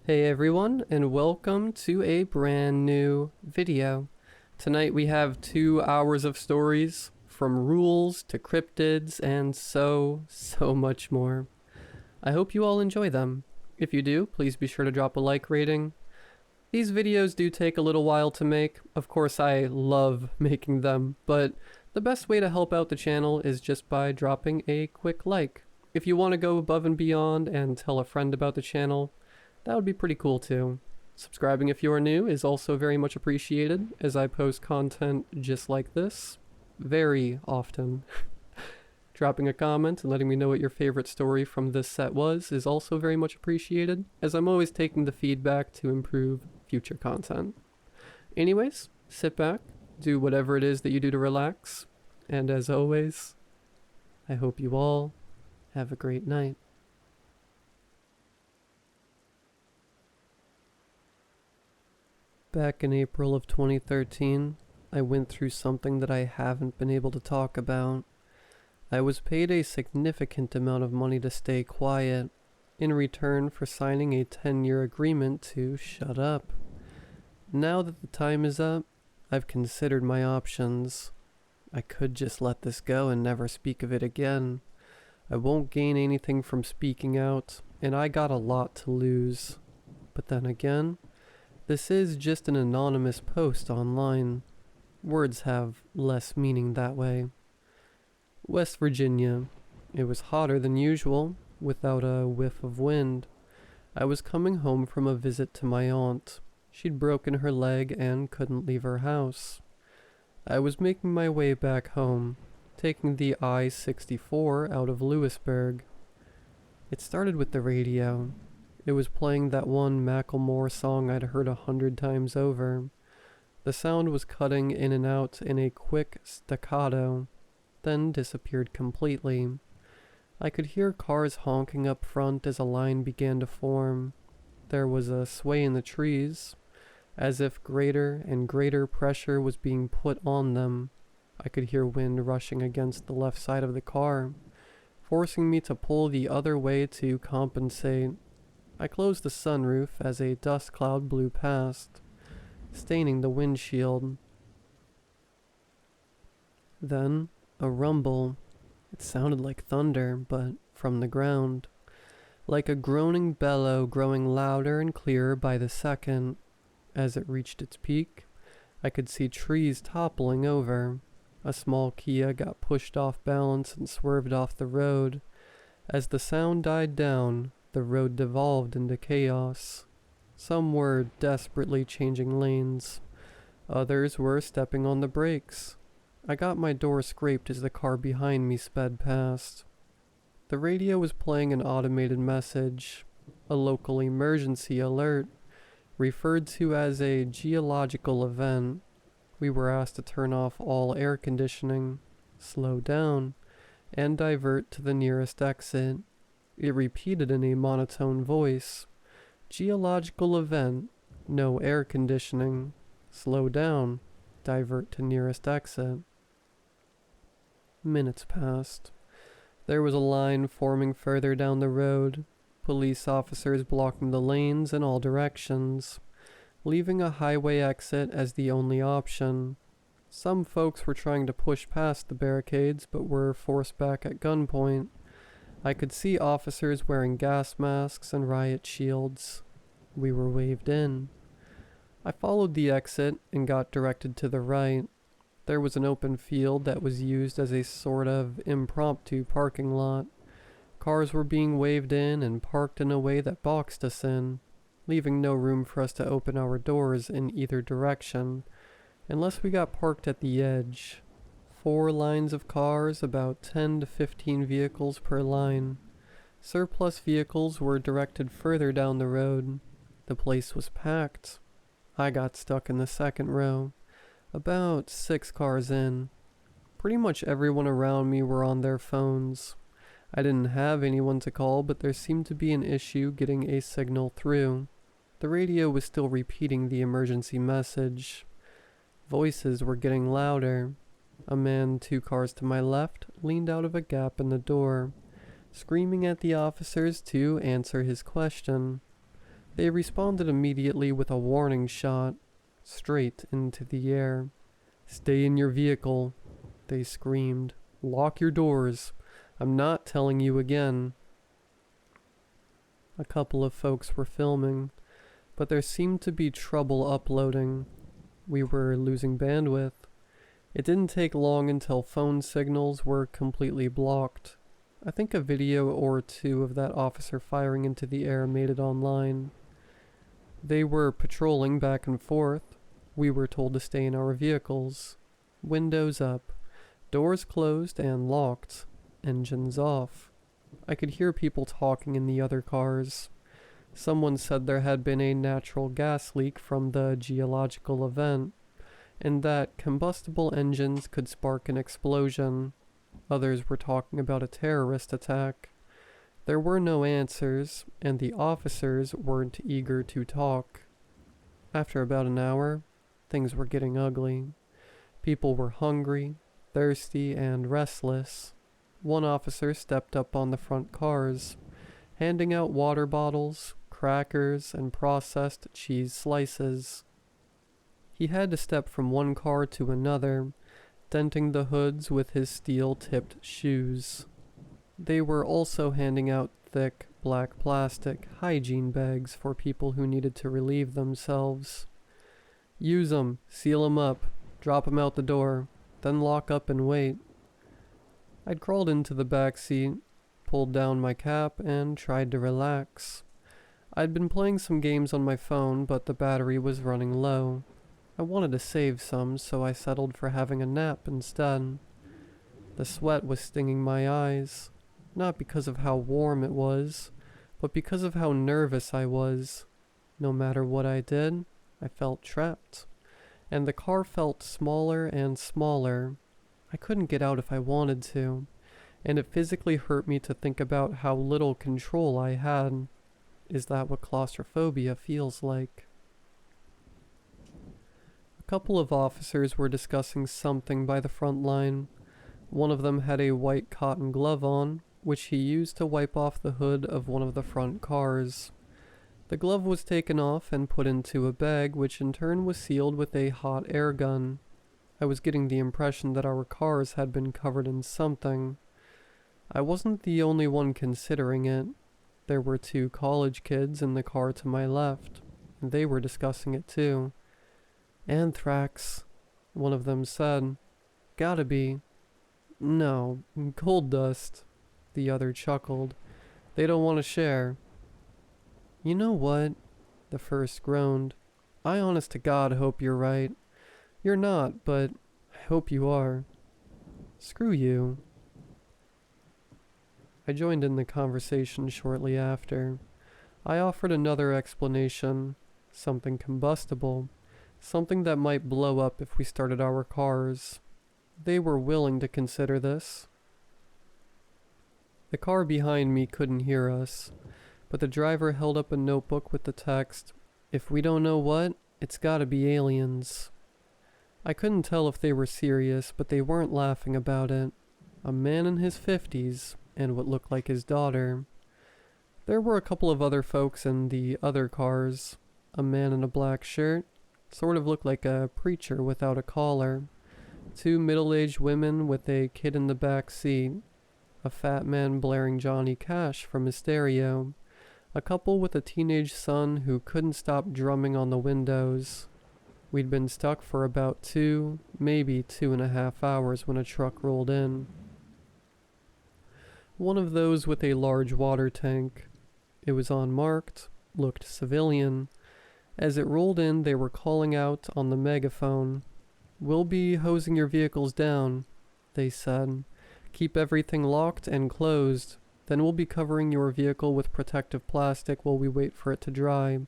Hey everyone, and welcome to a brand new video. Tonight we have 2 hours of stories, from rules to cryptids and so much more. I hope you all enjoy them. If you do, please be sure to drop a like rating. These videos do take a little while to make. Of course, I love making them, but the best way to help out the channel is just by dropping a quick like. If you want to go above and beyond and tell a friend about the channel, that would be pretty cool too. Subscribing if you are new is also very much appreciated, as I post content just like this very often. Dropping a comment and letting me know what your favorite story from this set was is also very much appreciated, as I'm always taking the feedback to improve future content. Anyways, sit back, do whatever it is that you do to relax, and as always, I hope you all have a great night. Back in April of 2013, I went through something that I haven't been able to talk about. I was paid a significant amount of money to stay quiet, in return for signing a 10-year agreement to shut up. Now that the time is up, I've considered my options. I could just let this go and never speak of it again. I won't gain anything from speaking out, and I got a lot to lose. But then again, this is just an anonymous post online. Words have less meaning that way. West Virginia. It was hotter than usual, without a whiff of wind. I was coming home from a visit to my aunt. She'd broken her leg and couldn't leave her house. I was making my way back home, taking the I-64 out of Lewisburg. It started with the radio. It was playing that one Macklemore song I'd heard 100 times over. The sound was cutting in and out in a quick staccato, then disappeared completely. I could hear cars honking up front as a line began to form. There was a sway in the trees, as if greater and greater pressure was being put on them. I could hear wind rushing against the left side of the car, forcing me to pull the other way to compensate. I closed the sunroof as a dust cloud blew past, staining the windshield. Then, a rumble. It sounded like thunder, but from the ground. Like a groaning bellow growing louder and clearer by the second. As it reached its peak, I could see trees toppling over. A small Kia got pushed off balance and swerved off the road. As the sound died down, the road devolved into chaos. Some were desperately changing lanes. Others were stepping on the brakes. I got my door scraped as the car behind me sped past. The radio was playing an automated message, a local emergency alert, referred to as a geological event. We were asked to turn off all air conditioning, slow down, and divert to the nearest exit. It repeated in a monotone voice. Geological event, no air conditioning, slow down, divert to nearest exit. Minutes passed. There was a line forming further down the road, police officers blocking the lanes in all directions, leaving a highway exit as the only option. Some folks were trying to push past the barricades but were forced back at gunpoint. I could see officers wearing gas masks and riot shields. We were waved in. I followed the exit and got directed to the right. There was an open field that was used as a sort of impromptu parking lot. Cars were being waved in and parked in a way that boxed us in, leaving no room for us to open our doors in either direction, unless we got parked at the edge. 4 lines of cars, about 10 to 15 vehicles per line. Surplus vehicles were directed further down the road. The place was packed. I got stuck in the second row, about 6 cars in. Pretty much everyone around me were on their phones. I didn't have anyone to call, but there seemed to be an issue getting a signal through. The radio was still repeating the emergency message. Voices were getting louder. A man 2 cars to my left leaned out of a gap in the door, screaming at the officers to answer his question. They responded immediately with a warning shot, straight into the air. "Stay in your vehicle," they screamed. "Lock your doors. I'm not telling you again." A couple of folks were filming, but there seemed to be trouble uploading. We were losing bandwidth. It didn't take long until phone signals were completely blocked. I think a video or two of that officer firing into the air made it online. They were patrolling back and forth. We were told to stay in our vehicles. Windows up, doors closed and locked, engines off. I could hear people talking in the other cars. Someone said there had been a natural gas leak from the geological event, and that combustible engines could spark an explosion. Others were talking about a terrorist attack. There were no answers, and the officers weren't eager to talk. After about an hour, things were getting ugly. People were hungry, thirsty, and restless. One officer stepped up on the front cars, handing out water bottles, crackers, and processed cheese slices. He had to step from one car to another, denting the hoods with his steel-tipped shoes. They were also handing out thick, black plastic hygiene bags for people who needed to relieve themselves. "Use 'em, seal 'em up, drop 'em out the door, then lock up and wait." I'd crawled into the back seat, pulled down my cap, and tried to relax. I'd been playing some games on my phone, but the battery was running low. I wanted to save some, so I settled for having a nap instead. The sweat was stinging my eyes, not because of how warm it was, but because of how nervous I was. No matter what I did, I felt trapped, and the car felt smaller and smaller. I couldn't get out if I wanted to, and it physically hurt me to think about how little control I had. Is that what claustrophobia feels like? A couple of officers were discussing something by the front line. One of them had a white cotton glove on, which he used to wipe off the hood of one of the front cars. The glove was taken off and put into a bag, which in turn was sealed with a hot air gun. I was getting the impression that our cars had been covered in something. I wasn't the only one considering it. There were two college kids in the car to my left, and they were discussing it too. "Anthrax," one of them said. "Gotta be." "No, gold dust," the other chuckled. "They don't want to share." "You know what?" the first groaned. "I honest to God hope you're right. You're not, but I hope you are." "Screw you." I joined in the conversation shortly after. I offered another explanation, something combustible, something that might blow up if we started our cars. They were willing to consider this. The car behind me couldn't hear us, but the driver held up a notebook with the text, "If we don't know what, it's gotta be aliens." I couldn't tell if they were serious, but they weren't laughing about it. A man in his 50s, and what looked like his daughter. There were a couple of other folks in the other cars. A man in a black shirt, sort of looked like a preacher without a collar. Two middle-aged women with a kid in the back seat. A fat man blaring Johnny Cash from his stereo. A couple with a teenage son who couldn't stop drumming on the windows. We'd been stuck for about 2, maybe 2.5 hours when a truck rolled in. One of those with a large water tank. It was unmarked, looked civilian. As it rolled in, they were calling out on the megaphone. "We'll be hosing your vehicles down," they said. "Keep everything locked and closed. Then we'll be covering your vehicle with protective plastic while we wait for it to dry.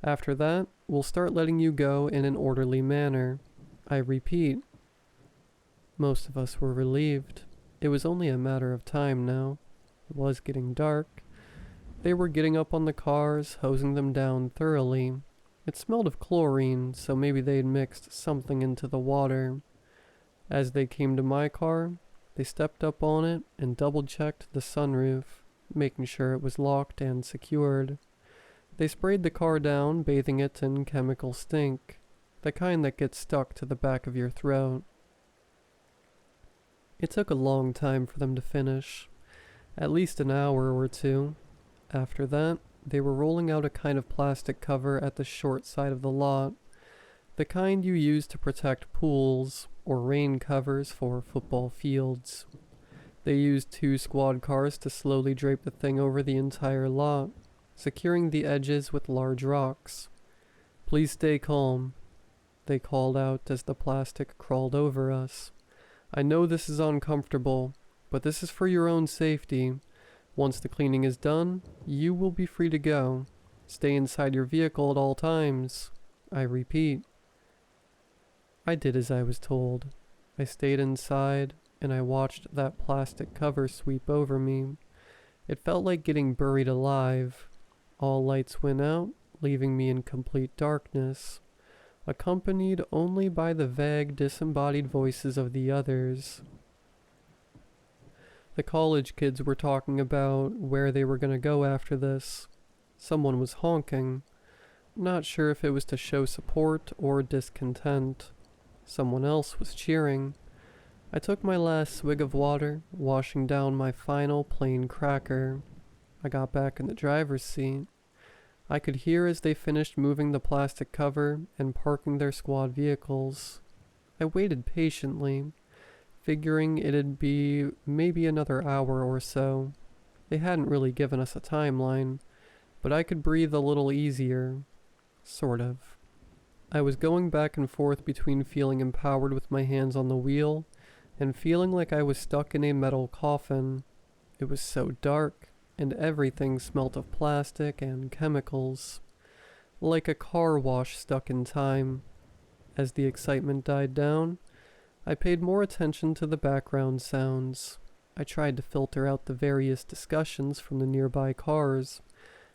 After that, we'll start letting you go in an orderly manner. I repeat." Most of us were relieved. It was only a matter of time now. It was getting dark. They were getting up on the cars, hosing them down thoroughly. It smelled of chlorine, so maybe they'd mixed something into the water. As they came to my car, they stepped up on it and double-checked the sunroof, making sure it was locked and secured. They sprayed the car down, bathing it in chemical stink, the kind that gets stuck to the back of your throat. It took a long time for them to finish, at least an hour or two. After that, they were rolling out a kind of plastic cover at the short side of the lot, the kind you use to protect pools or rain covers for football fields. They used 2 squad cars to slowly drape the thing over the entire lot, securing the edges with large rocks. "Please stay calm," they called out as the plastic crawled over us. "I know this is uncomfortable, but this is for your own safety. Once the cleaning is done, you will be free to go. Stay inside your vehicle at all times. I repeat." I did as I was told. I stayed inside, and I watched that plastic cover sweep over me. It felt like getting buried alive. All lights went out, leaving me in complete darkness, accompanied only by the vague, disembodied voices of the others. The college kids were talking about where they were going to go after this. Someone was honking. Not sure if it was to show support or discontent. Someone else was cheering. I took my last swig of water, washing down my final plain cracker. I got back in the driver's seat. I could hear as they finished moving the plastic cover and parking their squad vehicles. I waited patiently, figuring it'd be maybe another hour or so. They hadn't really given us a timeline, but I could breathe a little easier. Sort of. I was going back and forth between feeling empowered with my hands on the wheel and feeling like I was stuck in a metal coffin. It was so dark, and everything smelt of plastic and chemicals, like a car wash stuck in time. As the excitement died down, I paid more attention to the background sounds. I tried to filter out the various discussions from the nearby cars,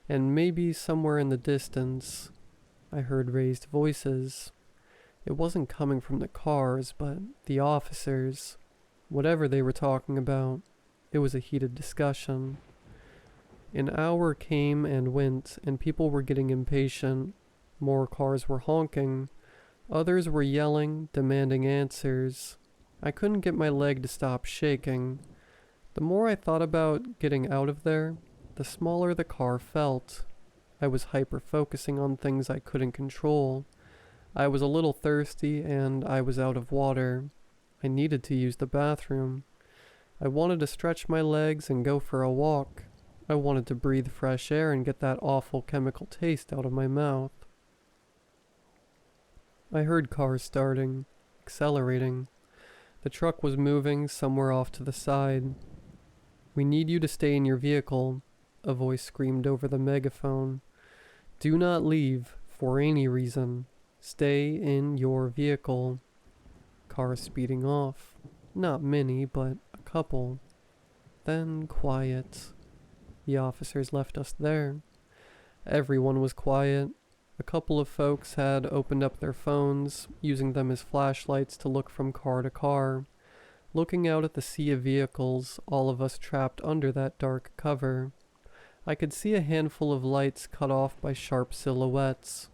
and maybe somewhere in the distance, I heard raised voices. It wasn't coming from the cars, but the officers. Whatever they were talking about, it was a heated discussion. An hour came and went, and people were getting impatient. More cars were honking. Others were yelling, demanding answers. I couldn't get my leg to stop shaking. The more I thought about getting out of there, the smaller the car felt. I was hyper-focusing on things I couldn't control. I was a little thirsty, and I was out of water. I needed to use the bathroom. I wanted to stretch my legs and go for a walk. I wanted to breathe fresh air and get that awful chemical taste out of my mouth. I heard cars starting, accelerating. The truck was moving somewhere off to the side. "We need you to stay in your vehicle," a voice screamed over the megaphone. "Do not leave for any reason. Stay in your vehicle." Cars speeding off. Not many, but a couple. Then quiet. The officers left us there. Everyone was quiet. A couple of folks had opened up their phones, using them as flashlights to look from car to car, looking out at the sea of vehicles, all of us trapped under that dark cover. I could see a handful of lights cut off by sharp silhouettes.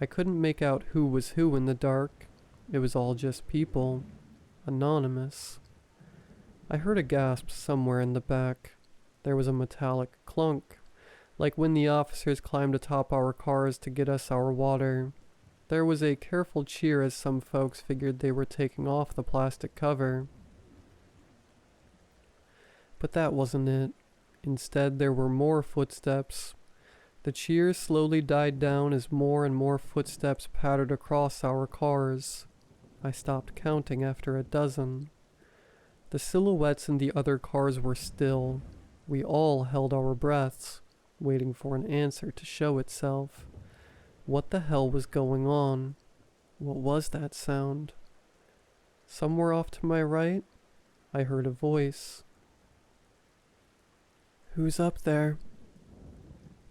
I couldn't make out who was who in the dark. It was all just people. Anonymous. I heard a gasp somewhere in the back. There was a metallic clunk, like when the officers climbed atop our cars to get us our water. There was a careful cheer as some folks figured they were taking off the plastic cover. But that wasn't it. Instead, there were more footsteps. The cheers slowly died down as more and more footsteps pattered across our cars. I stopped counting after a dozen. The silhouettes in the other cars were still. We all held our breaths, waiting for an answer to show itself. What the hell was going on? What was that sound? Somewhere off to my right, I heard a voice. "Who's up there?"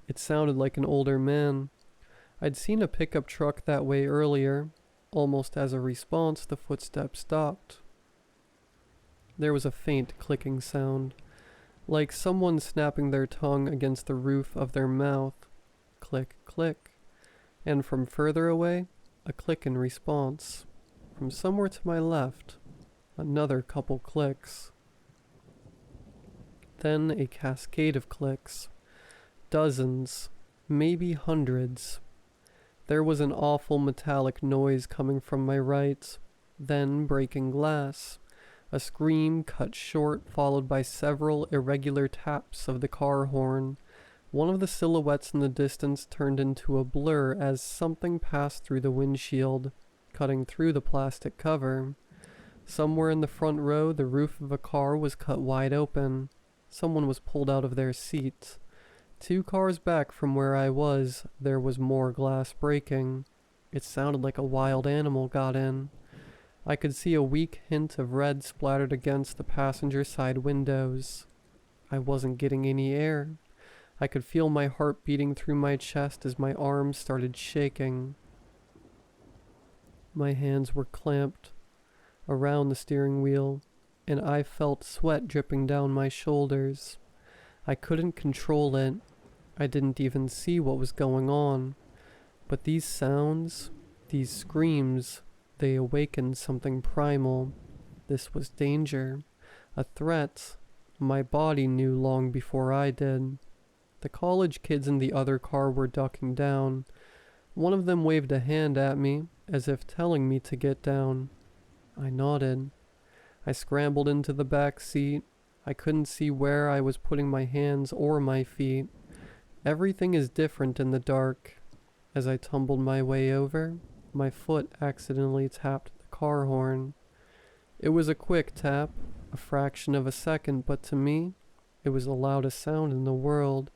It sounded like an older man. I'd seen a pickup truck that way earlier. Almost as a response, the footsteps stopped. There was a faint clicking sound, like someone snapping their tongue against the roof of their mouth, click, click. And from further away, a click in response. From somewhere to my left, another couple clicks. Then a cascade of clicks. Dozens, maybe hundreds. There was an awful metallic noise coming from my right, then breaking glass. A scream cut short, followed by several irregular taps of the car horn. One of the silhouettes in the distance turned into a blur as something passed through the windshield, cutting through the plastic cover. Somewhere in the front row, the roof of a car was cut wide open. Someone was pulled out of their seat. 2 cars back from where I was, there was more glass breaking. It sounded like a wild animal got in. I could see a weak hint of red splattered against the passenger side windows. I wasn't getting any air. I could feel my heart beating through my chest as my arms started shaking. My hands were clamped around the steering wheel, and I felt sweat dripping down my shoulders. I couldn't control it. I didn't even see what was going on. But these sounds, these screams, they awakened something primal. This was danger, a threat. My body knew long before I did. The college kids in the other car were ducking down. One of them waved a hand at me, as if telling me to get down. I nodded. I scrambled into the back seat. I couldn't see where I was putting my hands or my feet. Everything is different in the dark. As I tumbled my way over, my foot accidentally tapped the car horn. It was a quick tap, a fraction of a second, but to me, it was the loudest sound in the world.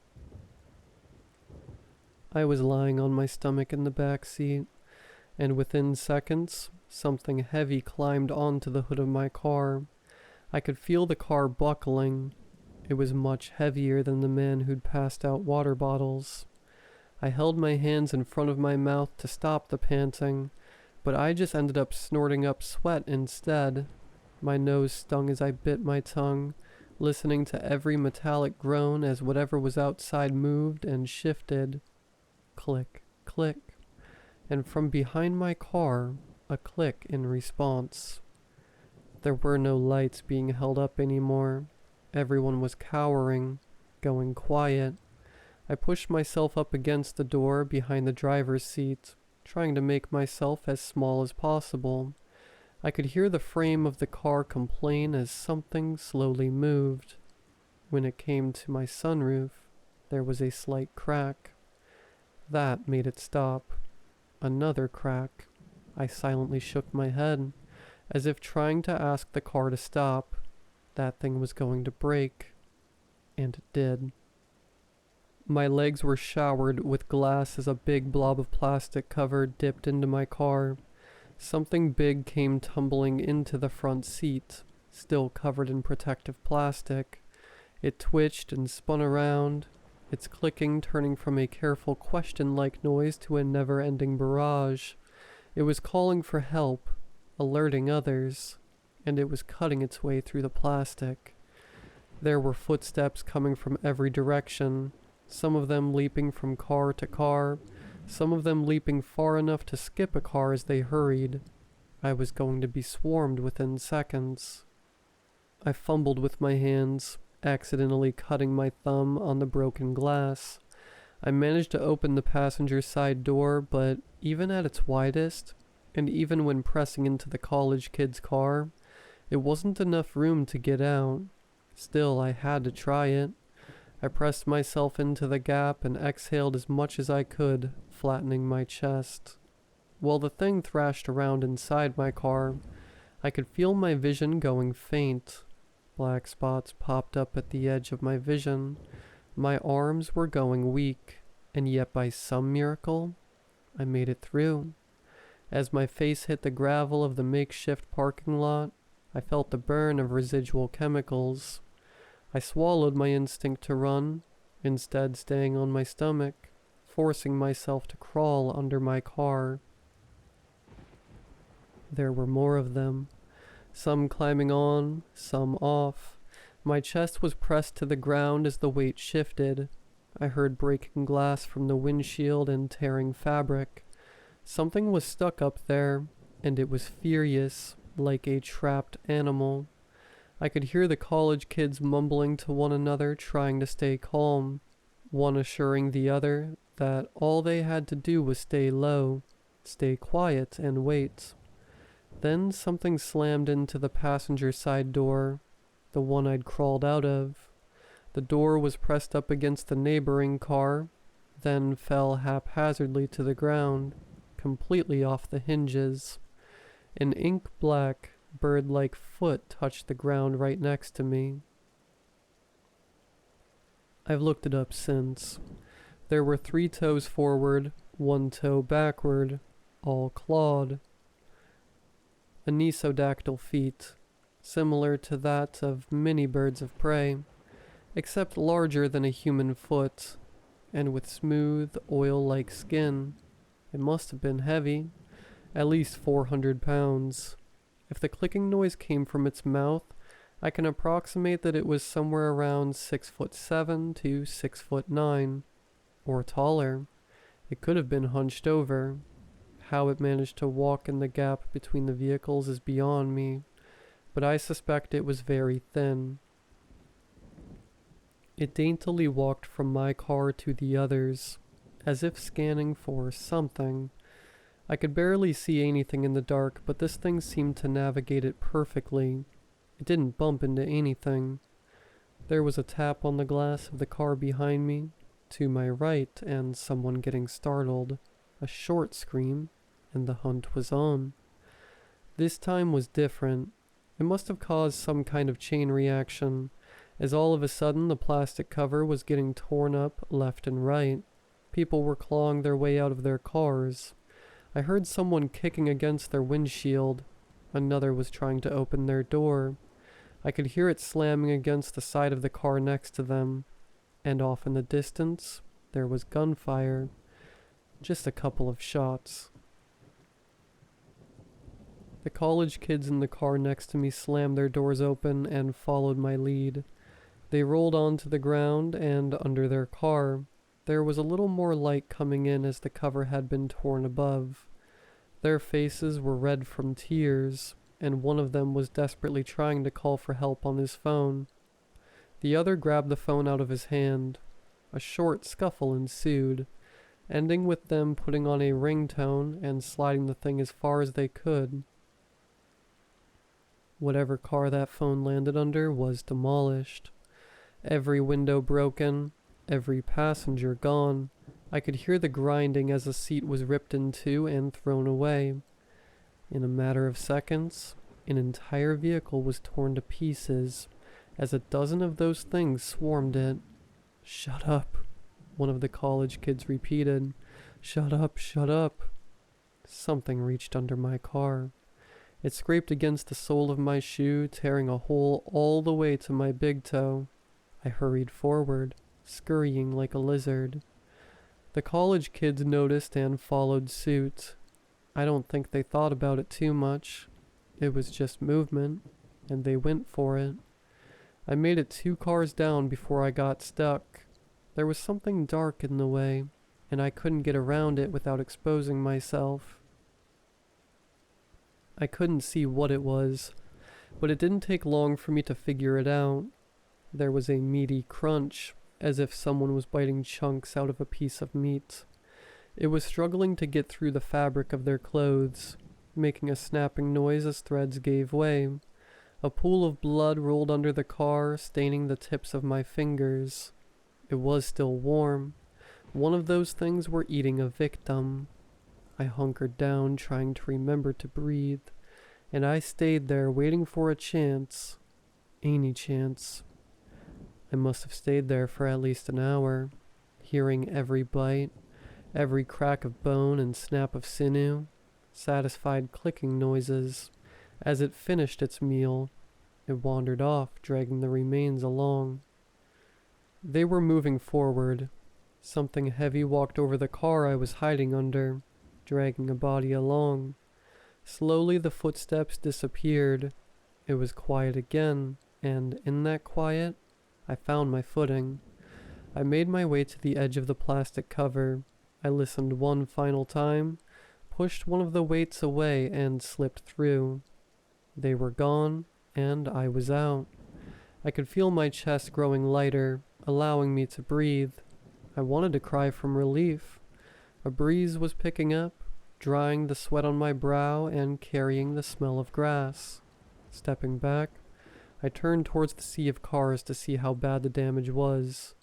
I was lying on my stomach in the back seat, and within seconds, something heavy climbed onto the hood of my car. I could feel the car buckling. It was much heavier than the man who'd passed out water bottles. I held my hands in front of my mouth to stop the panting, but I just ended up snorting up sweat instead. My nose stung as I bit my tongue, listening to every metallic groan as whatever was outside moved and shifted. Click, click. And from behind my car, a click in response. There were no lights being held up anymore. Everyone was cowering, going quiet. I pushed myself up against the door behind the driver's seat, trying to make myself as small as possible. I could hear the frame of the car complain as something slowly moved. When it came to my sunroof, there was a slight crack. That made it stop. Another crack. I silently shook my head, as if trying to ask the car to stop. That thing was going to break. And it did. My legs were showered with glass as a big blob of plastic cover dipped into my car. Something big came tumbling into the front seat, still covered in protective plastic. It twitched and spun around, its clicking turning from a careful question-like noise to a never-ending barrage. It was calling for help, alerting others, and it was cutting its way through the plastic. There were footsteps coming from every direction, some of them leaping from car to car, some of them leaping far enough to skip a car as they hurried. I was going to be swarmed within seconds. I fumbled with my hands, accidentally cutting my thumb on the broken glass. I managed to open the passenger side door, but even at its widest, and even when pressing into the college kid's car, it wasn't enough room to get out. Still, I had to try it. I pressed myself into the gap and exhaled as much as I could, flattening my chest. While the thing thrashed around inside my car, I could feel my vision going faint. Black spots popped up at the edge of my vision. My arms were going weak, and yet by some miracle, I made it through. As my face hit the gravel of the makeshift parking lot, I felt the burn of residual chemicals. I swallowed my instinct to run, instead staying on my stomach, forcing myself to crawl under my car. There were more of them, some climbing on, some off. My chest was pressed to the ground as the weight shifted. I heard breaking glass from the windshield and tearing fabric. Something was stuck up there, and it was furious, like a trapped animal. I could hear the college kids mumbling to one another, trying to stay calm, one assuring the other that all they had to do was stay low, stay quiet, and wait. Then something slammed into the passenger side door, the one I'd crawled out of. The door was pressed up against the neighboring car, then fell haphazardly to the ground, completely off the hinges. An ink-black, bird-like foot touched the ground right next to me. I've looked it up since. There were 3 toes forward, 1 toe backward, all clawed. Anisodactyl feet, similar to that of many birds of prey, except larger than a human foot, and with smooth, oil-like skin. It must have been heavy, at least 400 pounds. If the clicking noise came from its mouth, I can approximate that it was somewhere around 6'7" to 6'9", or taller. It could have been hunched over. How it managed to walk in the gap between the vehicles is beyond me, but I suspect it was very thin. It daintily walked from my car to the others, as if scanning for something. I could barely see anything in the dark, but this thing seemed to navigate it perfectly. It didn't bump into anything. There was a tap on the glass of the car behind me, to my right, and someone getting startled. A short scream, and the hunt was on. This time was different. It must have caused some kind of chain reaction, as all of a sudden the plastic cover was getting torn up left and right. People were clawing their way out of their cars. I heard someone kicking against their windshield. Another was trying to open their door. I could hear it slamming against the side of the car next to them. And off in the distance, there was gunfire. Just a couple of shots. The college kids in the car next to me slammed their doors open and followed my lead. They rolled onto the ground and under their car. There was a little more light coming in as the cover had been torn above. Their faces were red from tears, and one of them was desperately trying to call for help on his phone. The other grabbed the phone out of his hand. A short scuffle ensued, ending with them putting on a ringtone and sliding the thing as far as they could. Whatever car that phone landed under was demolished. Every window broken, every passenger gone. I could hear the grinding as a seat was ripped in two and thrown away. In a matter of seconds, an entire vehicle was torn to pieces, as a dozen of those things swarmed it. "Shut up," one of the college kids repeated. "Shut up, shut up." Something reached under my car. It scraped against the sole of my shoe, tearing a hole all the way to my big toe. I hurried forward, scurrying like a lizard. The college kids noticed and followed suit. I don't think they thought about it too much. It was just movement, and they went for it. I made it 2 cars down before I got stuck. There was something dark in the way, and I couldn't get around it without exposing myself. I couldn't see what it was, but it didn't take long for me to figure it out. There was a meaty crunch, as if someone was biting chunks out of a piece of meat. It was struggling to get through the fabric of their clothes, making a snapping noise as threads gave way. A pool of blood rolled under the car, staining the tips of my fingers. It was still warm. One of those things were eating a victim. I hunkered down, trying to remember to breathe, and I stayed there waiting for a chance. Any chance. I must have stayed there for at least an hour, hearing every bite, every crack of bone and snap of sinew, satisfied clicking noises. As it finished its meal, it wandered off, dragging the remains along. They were moving forward. Something heavy walked over the car I was hiding under, dragging a body along. Slowly the footsteps disappeared. It was quiet again, and in that quiet, I found my footing. I made my way to the edge of the plastic cover. I listened one final time, pushed one of the weights away, and slipped through. They were gone, and I was out. I could feel my chest growing lighter, allowing me to breathe. I wanted to cry from relief. A breeze was picking up, drying the sweat on my brow and carrying the smell of grass. Stepping back, I turned towards the sea of cars to see how bad the damage was.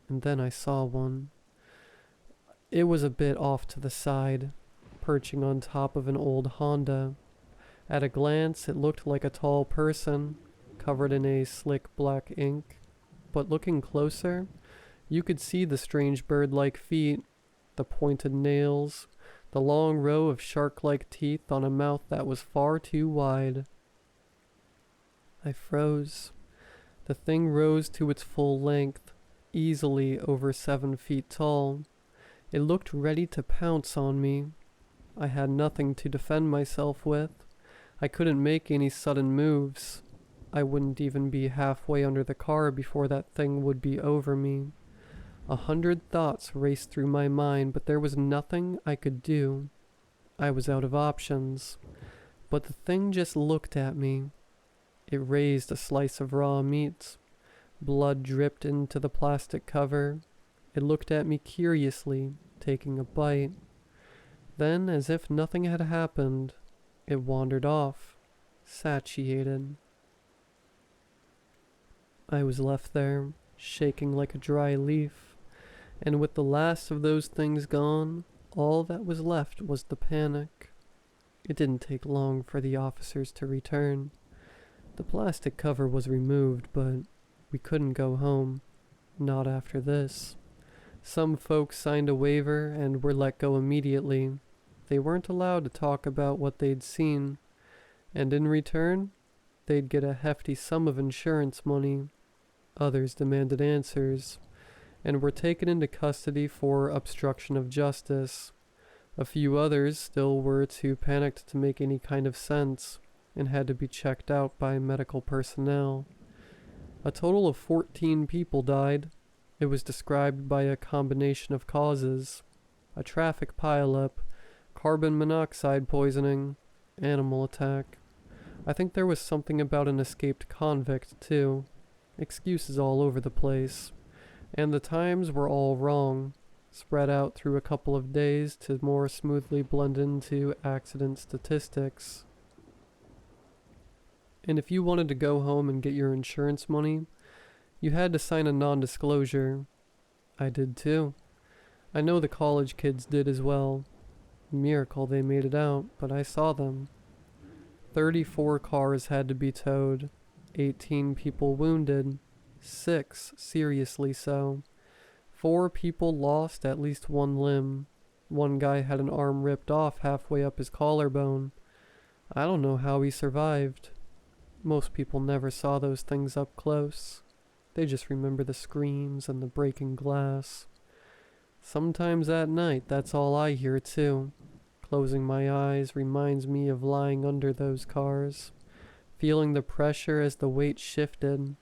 And then I saw one. It was a bit off to the side, perching on top of an old Honda. At a glance, it looked like a tall person, covered in a slick black ink. But looking closer, you could see the strange bird-like feet, the pointed nails, the long row of shark-like teeth on a mouth that was far too wide. I froze. The thing rose to its full length, easily over 7 feet tall. It looked ready to pounce on me. I had nothing to defend myself with. I couldn't make any sudden moves. I wouldn't even be halfway under the car before that thing would be over me. 100 thoughts raced through my mind, but there was nothing I could do. I was out of options. But the thing just looked at me. It raised a slice of raw meat. Blood dripped into the plastic cover. It looked at me curiously, taking a bite. Then, as if nothing had happened, it wandered off, satiated. I was left there, shaking like a dry leaf, and with the last of those things gone, all that was left was the panic. It didn't take long for the officers to return. The plastic cover was removed, but we couldn't go home. Not after this. Some folks signed a waiver and were let go immediately. They weren't allowed to talk about what they'd seen, and in return, they'd get a hefty sum of insurance money. Others demanded answers, and were taken into custody for obstruction of justice. A few others still were too panicked to make any kind of sense, and had to be checked out by medical personnel. A total of 14 people died. It was described by a combination of causes: a traffic pileup, carbon monoxide poisoning, animal attack. I think there was something about an escaped convict, too. Excuses all over the place. And the times were all wrong, spread out through a couple of days to more smoothly blend into accident statistics. And if you wanted to go home and get your insurance money, you had to sign a non-disclosure. I did too. I know the college kids did as well. Miracle they made it out, but I saw them. 34 cars had to be towed, 18 people wounded, 6 seriously so. 4 people lost at least one limb. One guy had an arm ripped off halfway up his collarbone. I don't know how he survived. Most people never saw those things up close. They just remember the screams and the breaking glass. Sometimes at night, that's all I hear too. Closing my eyes reminds me of lying under those cars, feeling the pressure as the weight shifted.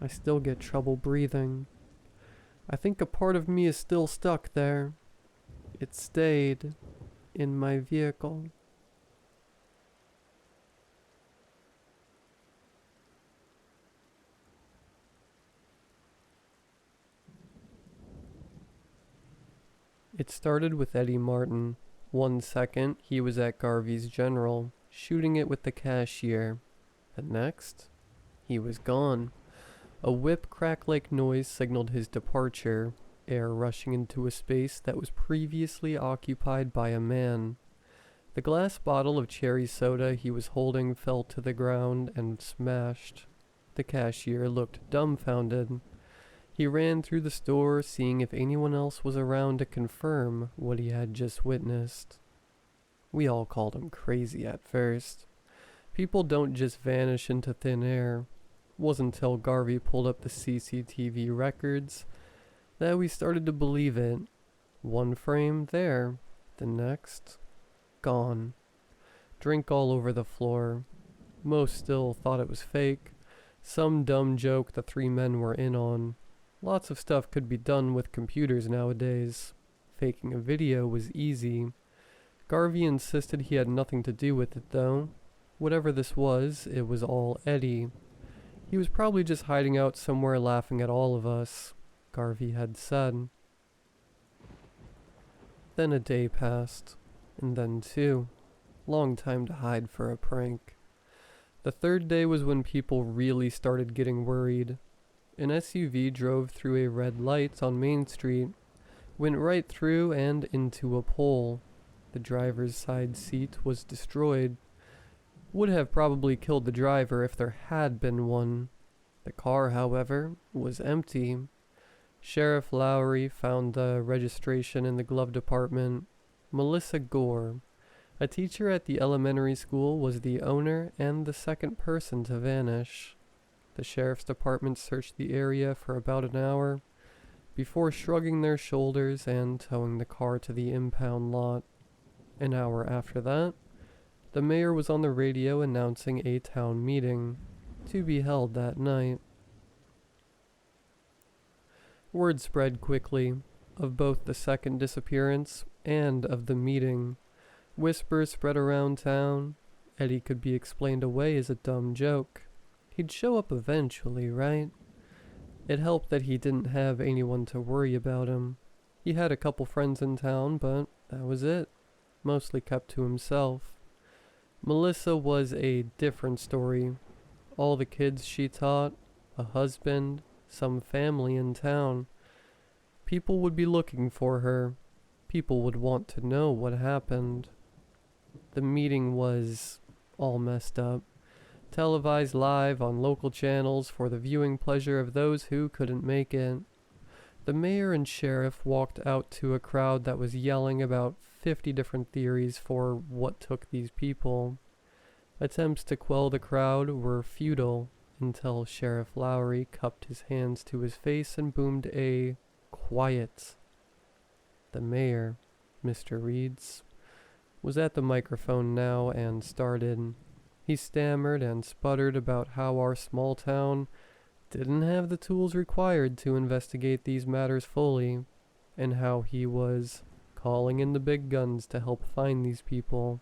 I still get trouble breathing. I think a part of me is still stuck there. It stayed in my vehicle. It started with Eddie Martin. 1 second, he was at Garvey's General, shooting it with the cashier. The next, he was gone. A whip-crack-like noise signaled his departure, air rushing into a space that was previously occupied by a man. The glass bottle of cherry soda he was holding fell to the ground and smashed. The cashier looked dumbfounded. He ran through the store, seeing if anyone else was around to confirm what he had just witnessed. We all called him crazy at first. People don't just vanish into thin air. It wasn't until Garvey pulled up the CCTV records that we started to believe it. One frame there, the next, gone. Drink all over the floor. Most still thought it was fake. Some dumb joke the 3 men were in on. Lots of stuff could be done with computers nowadays. Faking a video was easy. Garvey insisted he had nothing to do with it though. Whatever this was, it was all Eddie. He was probably just hiding out somewhere laughing at all of us, Garvey had said. Then a day passed, and then two. Long time to hide for a prank. The third day was when people really started getting worried. An SUV drove through a red light on Main Street, went right through and into a pole. The driver's side seat was destroyed. Would have probably killed the driver if there had been one. The car, however, was empty. Sheriff Lowry found the registration in the glove department. Melissa Gore, a teacher at the elementary school, was the owner and the second person to vanish. The sheriff's department searched the area for about an hour before shrugging their shoulders and towing the car to the impound lot. An hour after that, the mayor was on the radio announcing a town meeting to be held that night. Word spread quickly of both the second disappearance and of the meeting. Whispers spread around town. Eddie could be explained away as a dumb joke. He'd show up eventually, right? It helped that he didn't have anyone to worry about him. He had a couple friends in town, but that was it. Mostly kept to himself. Melissa was a different story. All the kids she taught, a husband, some family in town. People would be looking for her. People would want to know what happened. The meeting was all messed up. Televised live on local channels for the viewing pleasure of those who couldn't make it. The mayor and sheriff walked out to a crowd that was yelling about 50 different theories for what took these people. Attempts to quell the crowd were futile until Sheriff Lowry cupped his hands to his face and boomed a "Quiet." The mayor, Mr. Reeds, was at the microphone now and started. He stammered and sputtered about how our small town didn't have the tools required to investigate these matters fully, and how he was calling in the big guns to help find these people.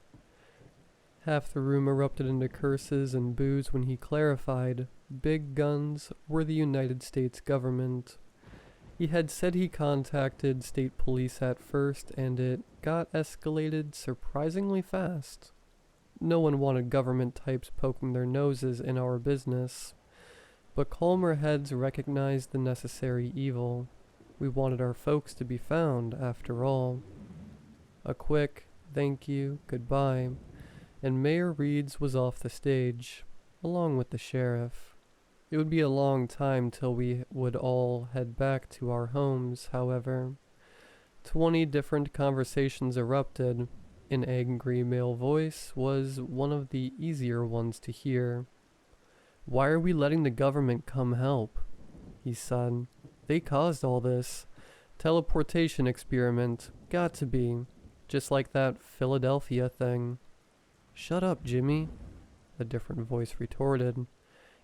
Half the room erupted into curses and boos when he clarified big guns were the United States government. He had said he contacted state police at first, and it got escalated surprisingly fast. No one wanted government types poking their noses in our business, but calmer heads recognized the necessary evil. We wanted our folks to be found, after all. A quick thank you, goodbye, and Mayor Reeds was off the stage, along with the sheriff. It would be a long time till we would all head back to our homes, however. 20 different conversations erupted. An angry male voice was one of the easier ones to hear. "Why are we letting the government come help?" he said. "They caused all this. Teleportation experiment. Got to be. Just like that Philadelphia thing." "Shut up, Jimmy," a different voice retorted.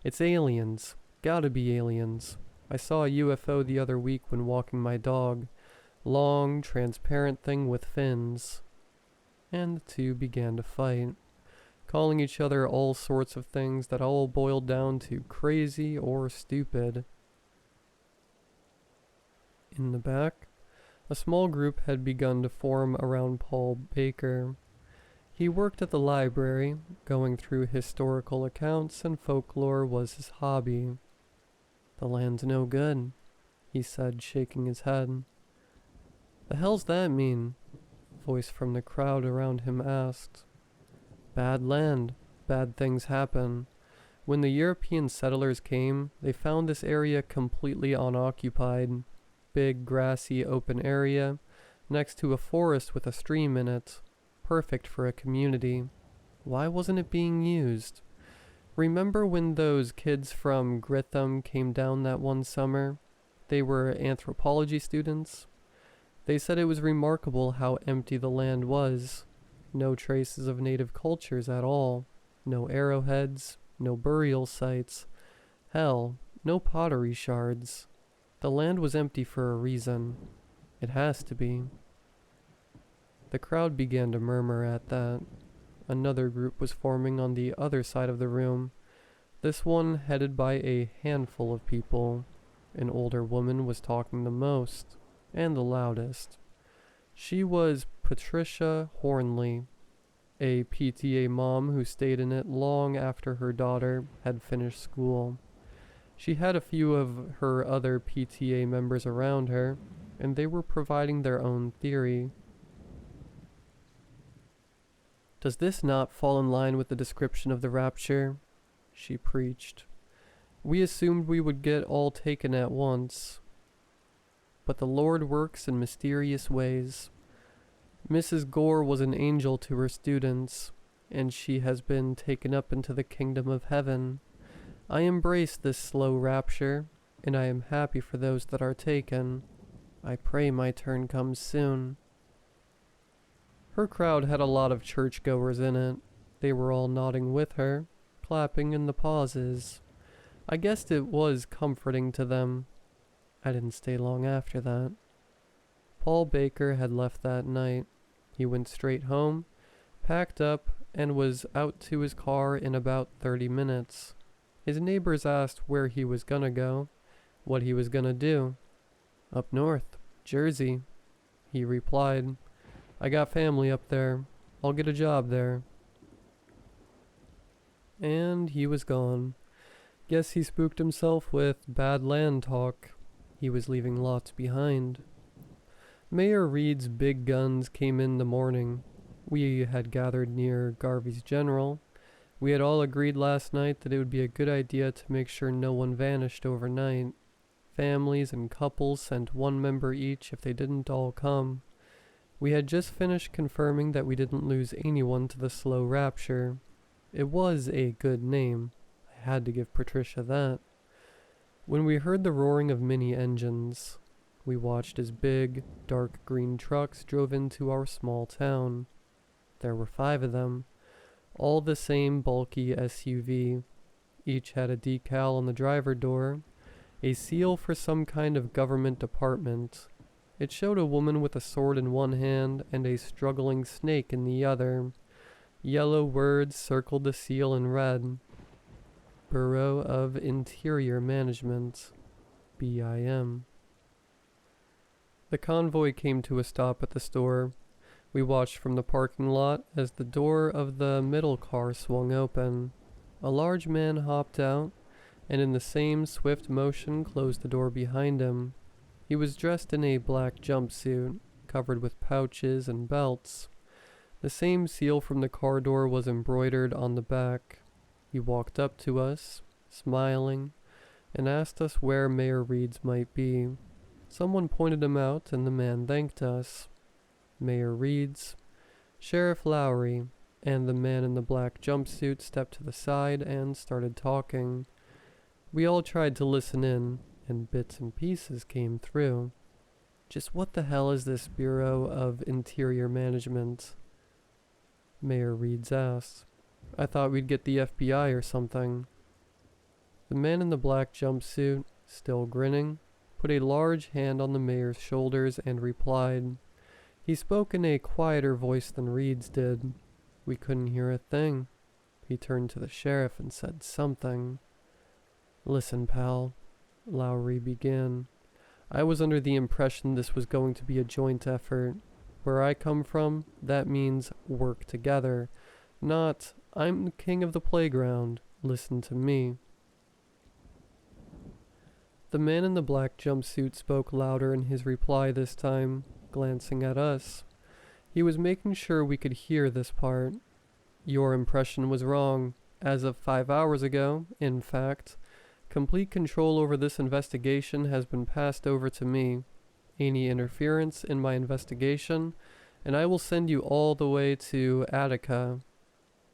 "It's aliens. Gotta be aliens. I saw a UFO the other week when walking my dog. Long, transparent thing with fins." And the two began to fight, calling each other all sorts of things that all boiled down to crazy or stupid. In the back, a small group had begun to form around Paul Baker. He worked at the library, going through historical accounts, and folklore was his hobby. "The land's no good," he said, shaking his head. "The hell's that mean?" a voice from the crowd around him asked. "Bad land. Bad things happen. When the European settlers came, they found this area completely unoccupied. Big, grassy, open area, next to a forest with a stream in it. Perfect for a community. Why wasn't it being used? Remember when those kids from Grytham came down that one summer? They were anthropology students. They said it was remarkable how empty the land was. No traces of native cultures at all. No arrowheads, no burial sites. Hell, no pottery shards. The land was empty for a reason. It has to be. The crowd began to murmur at that. Another group was forming on the other side of the room, this one headed by a handful of people. An older woman was talking the most, and the loudest. She was Patricia Hornley, a PTA mom who stayed in it long after her daughter had finished school. She had a few of her other PTA members around her, and they were providing their own theory. "Does this not fall in line with the description of the rapture?" she preached. "We assumed we would get all taken at once. But the Lord works in mysterious ways. Mrs. Gore was an angel to her students, and she has been taken up into the kingdom of heaven. I embrace this slow rapture, and I am happy for those that are taken. I pray my turn comes soon." Her crowd had a lot of churchgoers in it. They were all nodding with her, clapping in the pauses. I guessed it was comforting to them. I didn't stay long after that. Paul Baker had left that night. He went straight home, packed up, and was out to his car in about 30 minutes. His neighbors asked where he was gonna go, what he was gonna do. "Up north, Jersey," he replied. "I got family up there. I'll get a job there." And he was gone. Guess he spooked himself with bad land talk. He was leaving lots behind. Mayor Reed's big guns came in the morning. We had gathered near Garvey's General. We had all agreed last night that it would be a good idea to make sure no one vanished overnight. Families and couples sent one member each if they didn't all come. We had just finished confirming that we didn't lose anyone to the Slow Rapture. It was a good name. I had to give Patricia that. When we heard the roaring of many engines, we watched as big, dark green trucks drove into our small town. There were 5 of them, all the same bulky SUV. Each had a decal on the driver door, a seal for some kind of government department. It showed a woman with a sword in one hand and a struggling snake in the other. Yellow words circled the seal in red. Bureau of Interior Management, BIM. The convoy came to a stop at the store. We watched from the parking lot as the door of the middle car swung open. A large man hopped out, and in the same swift motion closed the door behind him. He was dressed in a black jumpsuit, covered with pouches and belts. The same seal from the car door was embroidered on the back. He walked up to us, smiling, and asked us where Mayor Reed's might be. Someone pointed him out, and the man thanked us. Mayor Reed's, Sheriff Lowry, and the man in the black jumpsuit stepped to the side and started talking. We all tried to listen in, and bits and pieces came through. Just what the hell is this Bureau of Interior Management? Mayor Reed's asked. I thought we'd get the FBI or something. The man in the black jumpsuit, still grinning, put a large hand on the mayor's shoulders and replied. He spoke in a quieter voice than Reed's did. We couldn't hear a thing. He turned to the sheriff and said something. Listen, pal, Lowry began. I was under the impression this was going to be a joint effort. Where I come from, that means work together, not I'm the king of the playground, listen to me. The man in the black jumpsuit spoke louder in his reply this time, glancing at us. He was making sure we could hear this part. Your impression was wrong. As of 5 hours ago, in fact, complete control over this investigation has been passed over to me. Any interference in my investigation, and I will send you all the way to Attica.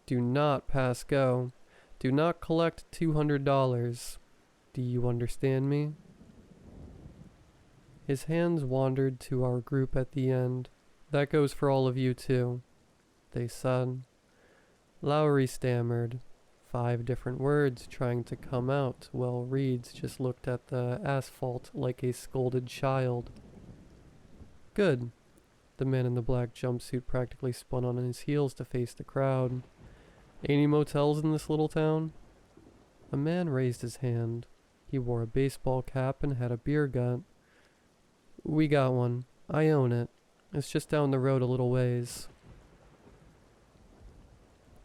Do not pass go. Do not collect $200. Do you understand me? His hands wandered to our group at the end. That goes for all of you too, they said. Lowry stammered. 5 different words trying to come out while Reeds just looked at the asphalt like a scolded child. Good. The man in the black jumpsuit practically spun on his heels to face the crowd. Any motels in this little town? A man raised his hand. He wore a baseball cap and had a beer gut. We got one. I own it. It's just down the road a little ways.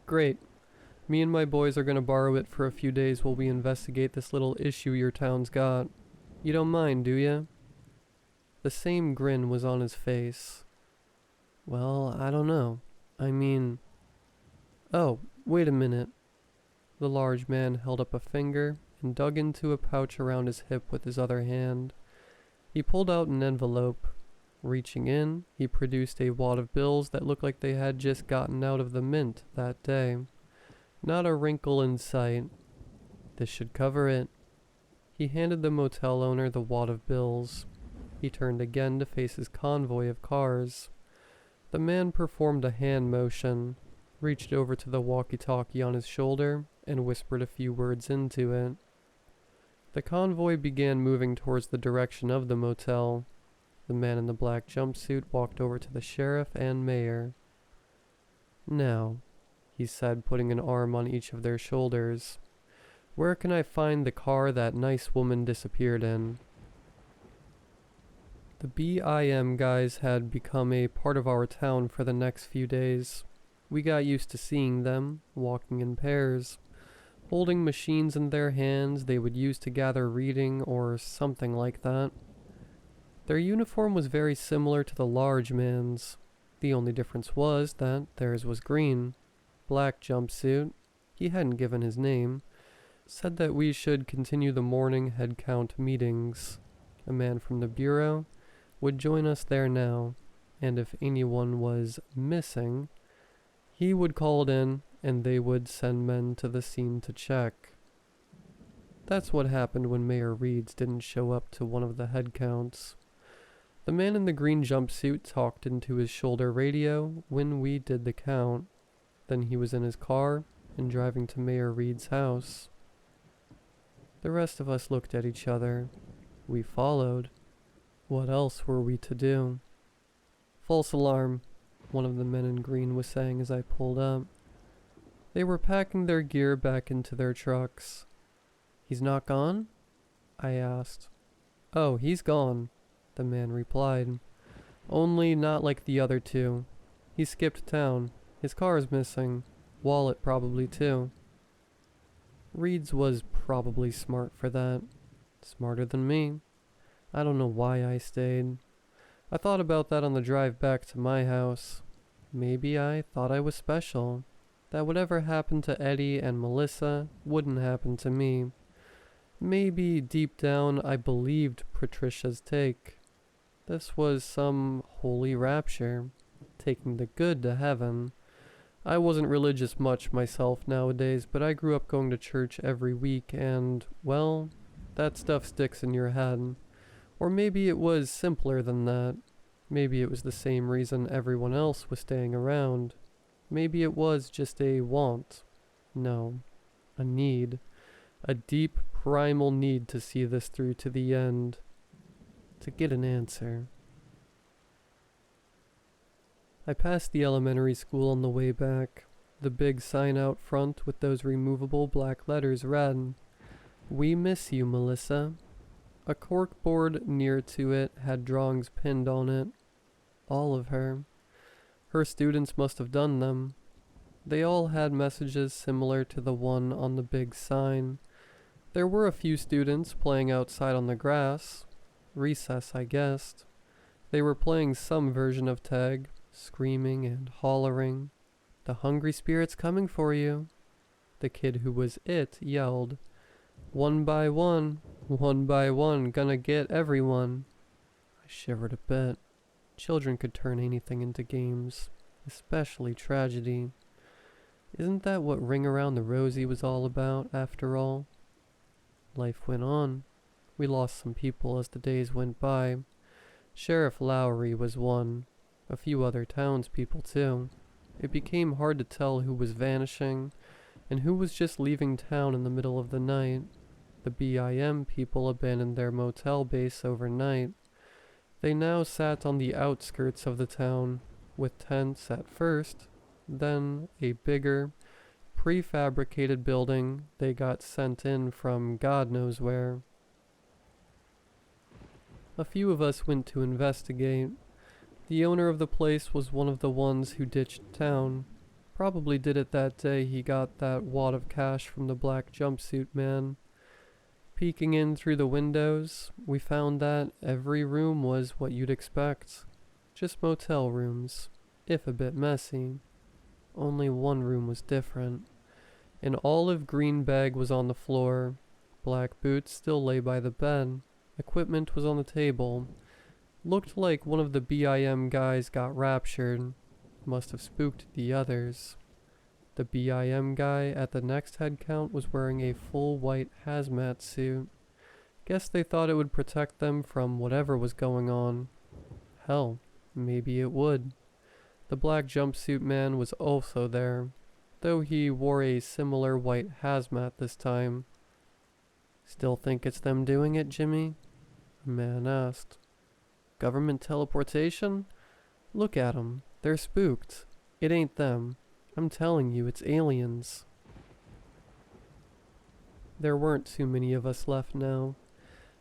Great. Me and my boys are gonna borrow it for a few days while we investigate this little issue your town's got. You don't mind, do ya? The same grin was on his face. Well, I don't know. I mean... Oh, wait a minute. The large man held up a finger and dug into a pouch around his hip with his other hand. He pulled out an envelope. Reaching in, he produced a wad of bills that looked like they had just gotten out of the mint that day. Not a wrinkle in sight. This should cover it. He handed the motel owner the wad of bills. He turned again to face his convoy of cars. The man performed a hand motion, reached over to the walkie-talkie on his shoulder, and whispered a few words into it. The convoy began moving towards the direction of the motel. The man in the black jumpsuit walked over to the sheriff and mayor. Now, he said, putting an arm on each of their shoulders, where can I find the car that nice woman disappeared in? The BIM guys had become a part of our town for the next few days. We got used to seeing them, walking in pairs, holding machines in their hands they would use to gather reading or something like that. Their uniform was very similar to the large man's. The only difference was that theirs was green. Black jumpsuit, he hadn't given his name, said that we should continue the morning head count meetings. A man from the bureau would join us there now, and if anyone was missing, he would call it in and they would send men to the scene to check. That's what happened when Mayor Reeds didn't show up to one of the head counts. The man in the green jumpsuit talked into his shoulder radio when we did the count. Then he was in his car and driving to Mayor Reed's house. The rest of us looked at each other. We followed. What else were we to do? False alarm, one of the men in green was saying as I pulled up. They were packing their gear back into their trucks. He's not gone? I asked. Oh, he's gone, the man replied. Only not like the other two. He skipped town. His car's missing. Wallet probably too. Reed's was probably smart for that. Smarter than me. I don't know why I stayed. I thought about that on the drive back to my house. Maybe I thought I was special. That whatever happened to Eddie and Melissa wouldn't happen to me. Maybe deep down I believed Patricia's take. This was some holy rapture, taking the good to heaven. I wasn't religious much myself nowadays, but I grew up going to church every week and, well, that stuff sticks in your head. Or maybe it was simpler than that. Maybe it was the same reason everyone else was staying around. Maybe it was just a want. No, a need. A deep, primal need to see this through to the end. To get an answer. I passed the elementary school on the way back. The big sign out front with those removable black letters read, "We miss you, Melissa." A corkboard near to it had drawings pinned on it. All of her. Her students must have done them. They all had messages similar to the one on the big sign. There were a few students playing outside on the grass. Recess, I guessed. They were playing some version of tag, screaming and hollering. "The hungry spirit's coming for you." The kid who was it yelled, one by one, gonna get everyone." I shivered a bit. Children could turn anything into games, especially tragedy. Isn't that what Ring Around the Rosie was all about, after all? Life went on. We lost some people as the days went by. Sheriff Lowry was one. A few other townspeople, too. It became hard to tell who was vanishing And who was just leaving town in the middle of the night? The BIM people abandoned their motel base overnight. They now sat on the outskirts of the town, with tents at first, then a bigger, prefabricated building they got sent in from God knows where. A few of us went to investigate. The owner of the place was one of the ones who ditched town. Probably did it that day he got that wad of cash from the black jumpsuit man. Peeking in through the windows, we found that every room was what you'd expect. Just motel rooms, if a bit messy. Only one room was different. An olive green bag was on the floor. Black boots still lay by the bed. Equipment was on the table. Looked like one of the BIM guys got raptured. Must have spooked the others. The BIM guy at the next head count was wearing a full white hazmat suit. Guess they thought it would protect them from whatever was going on. Hell, maybe it would. The black jumpsuit man was also there, though he wore a similar white hazmat this time. Still think it's them doing it, Jimmy? A man asked. Government teleportation? Look at 'em. They're spooked. It ain't them. I'm telling you, it's aliens. There weren't too many of us left now.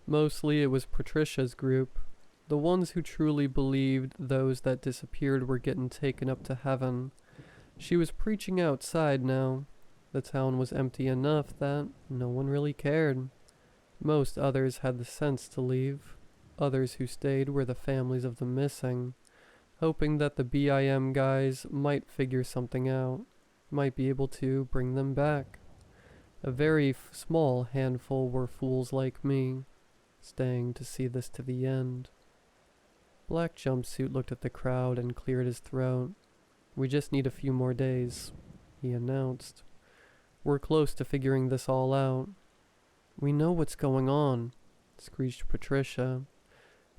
Mostly it was Patricia's group, the ones who truly believed those that disappeared were getting taken up to heaven. She was preaching outside now. The town was empty enough that no one really cared. Most others had the sense to leave. Others who stayed were the families of the missing, hoping that the BIM guys might figure something out, might be able to bring them back. A very small handful were fools like me, staying to see this to the end. Black Jumpsuit looked at the crowd and cleared his throat. We just need a few more days, he announced. We're close to figuring this all out. We know what's going on, screeched Patricia.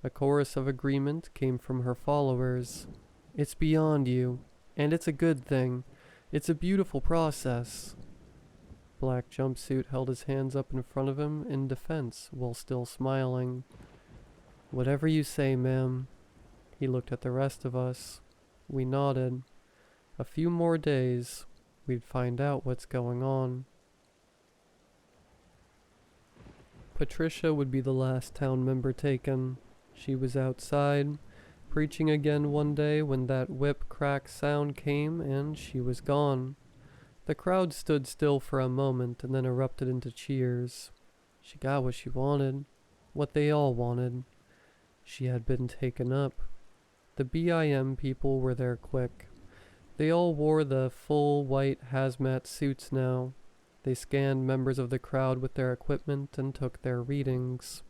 A chorus of agreement came from her followers. It's beyond you, and it's a good thing. It's a beautiful process. Black Jumpsuit held his hands up in front of him in defense while still smiling. Whatever you say, ma'am. He looked at the rest of us. We nodded. A few more days, we'd find out what's going on. Patricia would be the last town member taken. She was outside, preaching again one day when that whip crack sound came and she was gone. The crowd stood still for a moment and then erupted into cheers. She got what she wanted, what they all wanted. She had been taken up. The BIM people were there quick. They all wore the full white hazmat suits now. They scanned members of the crowd with their equipment and took their readings.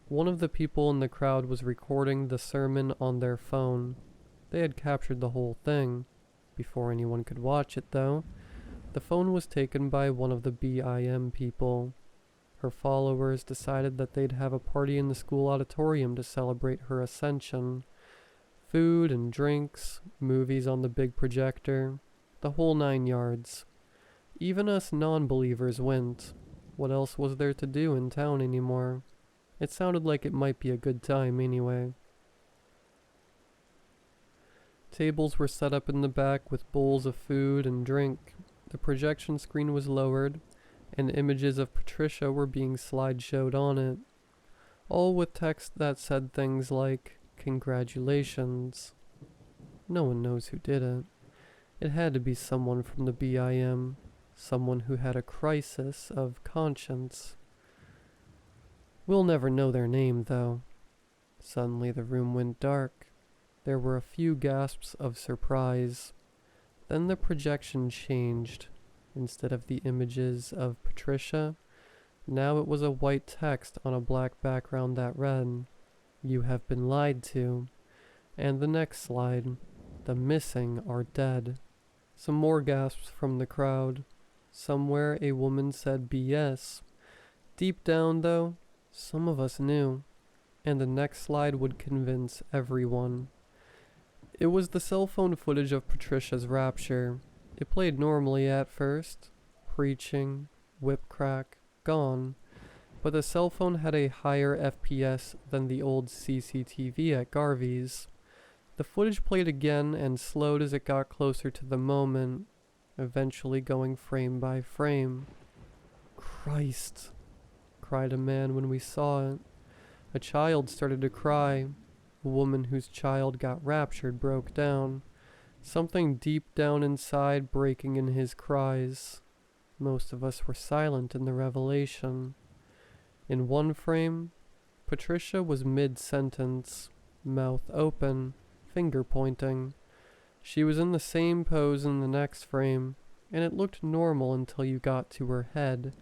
One of the people in the crowd was recording the sermon on their phone. They had captured the whole thing. Before anyone could watch it, though, the phone was taken by one of the BIM people. Her followers decided that they'd have a party in the school auditorium to celebrate her ascension. Food and drinks, movies on the big projector, the whole 9 yards. Even us non-believers went. What else was there to do in town anymore? It sounded like it might be a good time anyway. Tables were set up in the back with bowls of food and drink. The projection screen was lowered, and images of Patricia were being slideshowed on it. All with text that said things like, "Congratulations." No one knows who did it. It had to be someone from the BIM, someone who had a crisis of conscience. We'll never know their name, though. Suddenly the room went dark. There were a few gasps of surprise. Then the projection changed. Instead of the images of Patricia, now it was a white text on a black background that read, "You have been lied to." And the next slide, "The missing are dead." Some more gasps from the crowd. Somewhere a woman said BS. Deep down, though, some of us knew, and the next slide would convince everyone. It was the cell phone footage of Patricia's rapture. It played normally at first. preaching, whip crack, gone. But the cell phone had a higher FPS than the old CCTV at Garvey's. The footage played again and slowed as it got closer to the moment, eventually going frame by frame. "Christ!" cried a man when we saw it. A child started to cry. A woman whose child got raptured broke down, something deep down inside breaking in his cries. Most of us were silent in the revelation. In one frame, Patricia was mid-sentence, mouth open, finger pointing. She was in the same pose in the next frame, and it looked normal until you got to her head.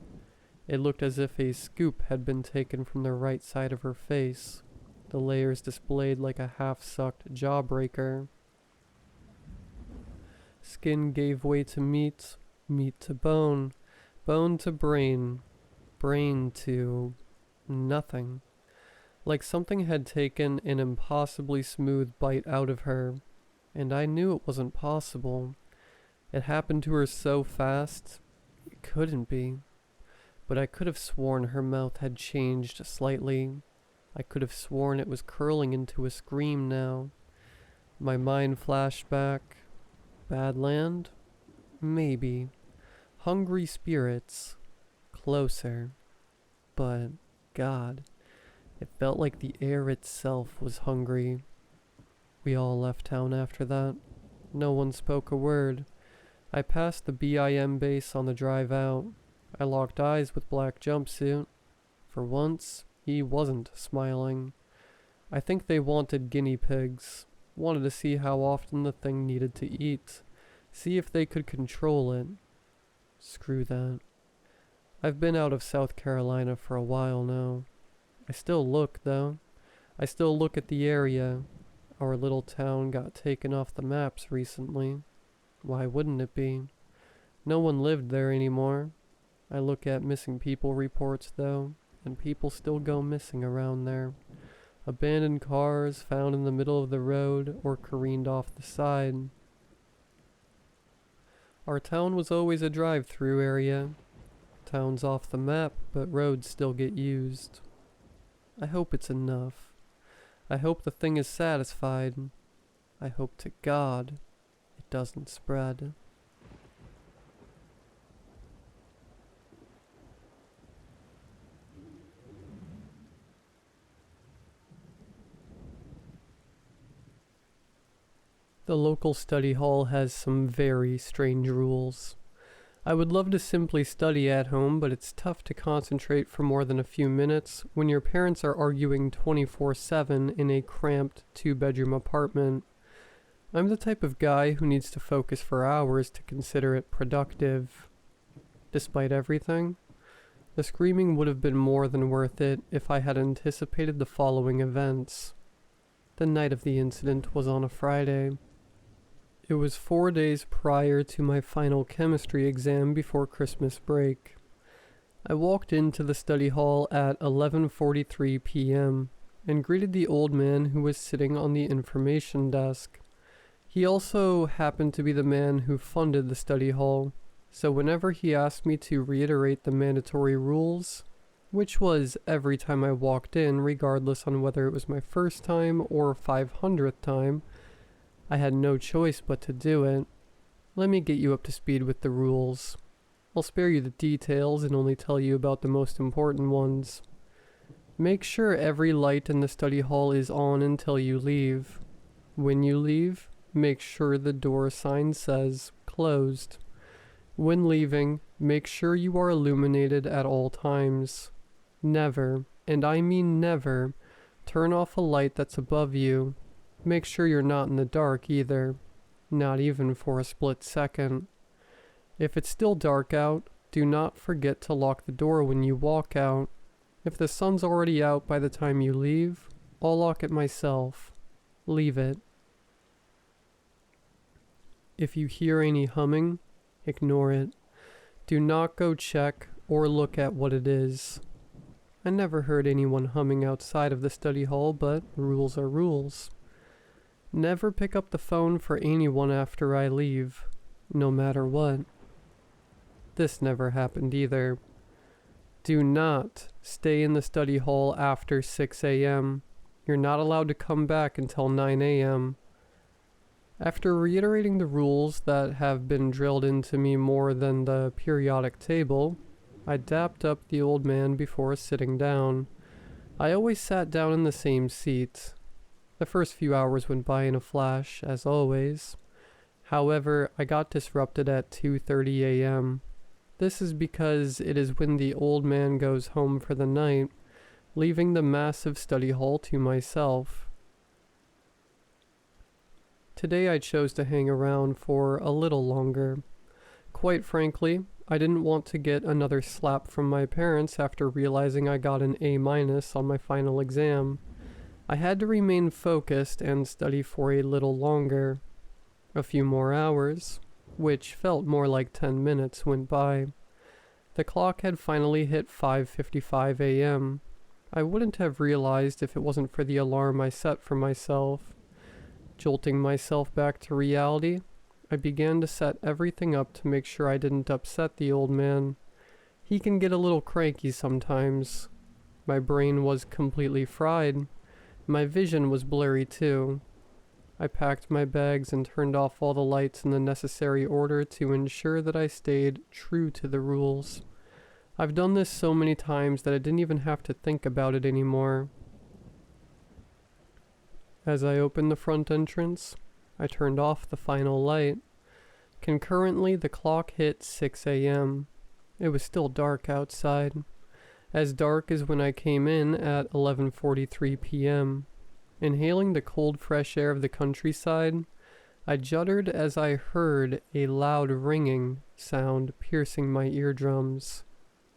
It looked as if a scoop had been taken from the right side of her face, the layers displayed like a half-sucked jawbreaker. Skin gave way to meat, meat to bone, bone to brain, brain to nothing. Like something had taken an impossibly smooth bite out of her, and I knew it wasn't possible. It happened to her so fast, it couldn't be. But I could have sworn her mouth had changed slightly. I could have sworn it was curling into a scream now. My mind flashed back. Badland? Maybe. Hungry spirits. Closer. But, God, it felt like the air itself was hungry. We all left town after that. No one spoke a word. I passed the BIM base on the drive out. I locked eyes with Black Jumpsuit. For once, he wasn't smiling. I think they wanted guinea pigs. Wanted to see how often the thing needed to eat. See if they could control it. Screw that. I've been out of South Carolina for a while now. I still look, though. I still look at the area. Our little town got taken off the maps recently. Why wouldn't it be? No one lived there anymore. I look at missing people reports, though, and people still go missing around there. Abandoned cars found in the middle of the road or careened off the side. Our town was always a drive-through area. Town's off the map, but roads still get used. I hope it's enough. I hope the thing is satisfied. I hope to God it doesn't spread. The local study hall has some very strange rules. I would love to simply study at home, but it's tough to concentrate for more than a few minutes when your parents are arguing 24/7 in a cramped 2-bedroom apartment. I'm the type of guy who needs to focus for hours to consider it productive. Despite everything, the screaming would have been more than worth it if I had anticipated the following events. The night of the incident was on a Friday. It was 4 days prior to my final chemistry exam before Christmas break. I walked into the study hall at 11:43 p.m. and greeted the old man who was sitting on the information desk. He also happened to be the man who funded the study hall, so whenever he asked me to reiterate the mandatory rules, which was every time I walked in, regardless on whether it was my first time or 500th time, I had no choice but to do it. Let me get you up to speed with the rules. I'll spare you the details and only tell you about the most important ones. Make sure every light in the study hall is on until you leave. When you leave, make sure the door sign says closed. When leaving, make sure you are illuminated at all times. Never, and I mean never, turn off a light that's above you. Make sure you're not in the dark either, not even for a split second. If it's still dark out, do not forget to lock the door when you walk out. If the sun's already out by the time you leave, I'll lock it myself. Leave it. If you hear any humming, ignore it. Do not go check or look at what it is. I never heard anyone humming outside of the study hall, but rules are rules. Never pick up the phone for anyone after I leave, no matter what. This never happened either. Do not stay in the study hall after 6 a.m. You're not allowed to come back until 9 a.m. After reiterating the rules that have been drilled into me more than the periodic table, I dapped up the old man before sitting down. I always sat down in the same seat. The first few hours went by in a flash, as always. However, I got disrupted at 2:30 a.m. This is because it is when the old man goes home for the night, leaving the massive study hall to myself. Today I chose to hang around for a little longer. Quite frankly, I didn't want to get another slap from my parents after realizing I got an A- on my final exam. I had to remain focused and study for a little longer. A few more hours, which felt more like 10 minutes, went by. The clock had finally hit 5:55 a.m. I wouldn't have realized if it wasn't for the alarm I set for myself. Jolting myself back to reality, I began to set everything up to make sure I didn't upset the old man. He can get a little cranky sometimes. My brain was completely fried. My vision was blurry too. I packed my bags and turned off all the lights in the necessary order to ensure that I stayed true to the rules. I've done this so many times that I didn't even have to think about it anymore. As I opened the front entrance, I turned off the final light. Concurrently, the clock hit 6 a.m. It was still dark outside. As dark as when I came in at 11:43 p.m. Inhaling the cold, fresh air of the countryside, I juddered as I heard a loud ringing sound piercing my eardrums.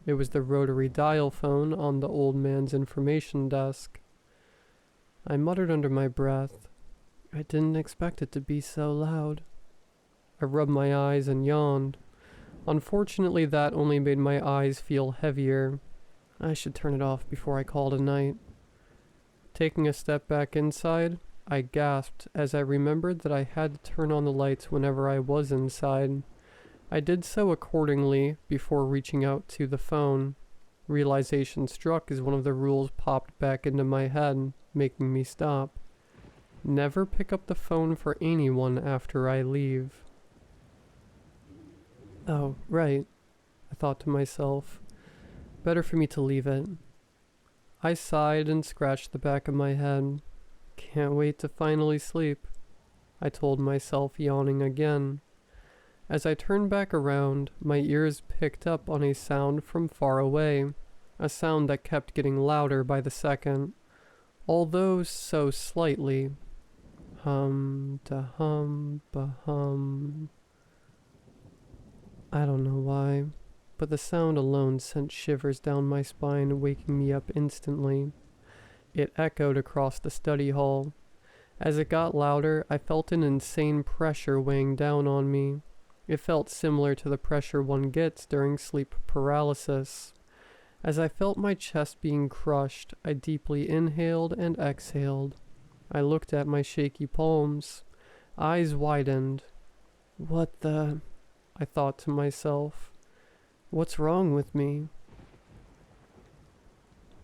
It was the rotary dial phone on the old man's information desk. I muttered under my breath, I didn't expect it to be so loud. I rubbed my eyes and yawned. Unfortunately, that only made my eyes feel heavier. I should turn it off before I called a night. Taking a step back inside, I gasped as I remembered that I had to turn on the lights whenever I was inside. I did so accordingly before reaching out to the phone. Realization struck as one of the rules popped back into my head, making me stop. Never pick up the phone for anyone after I leave. Oh, right, I thought to myself. Better for me to leave it. I sighed and scratched the back of my head. Can't wait to finally sleep, I told myself, yawning again. As I turned back around, my ears picked up on a sound from far away, a sound that kept getting louder by the second, although so slightly. Hum, da hum, ba hum. I don't know why, but the sound alone sent shivers down my spine, waking me up instantly. It echoed across the study hall. As it got louder, I felt an insane pressure weighing down on me. It felt similar to the pressure one gets during sleep paralysis. As I felt my chest being crushed, I deeply inhaled and exhaled. I looked at my shaky palms. Eyes widened. What the... I thought to myself. What's wrong with me?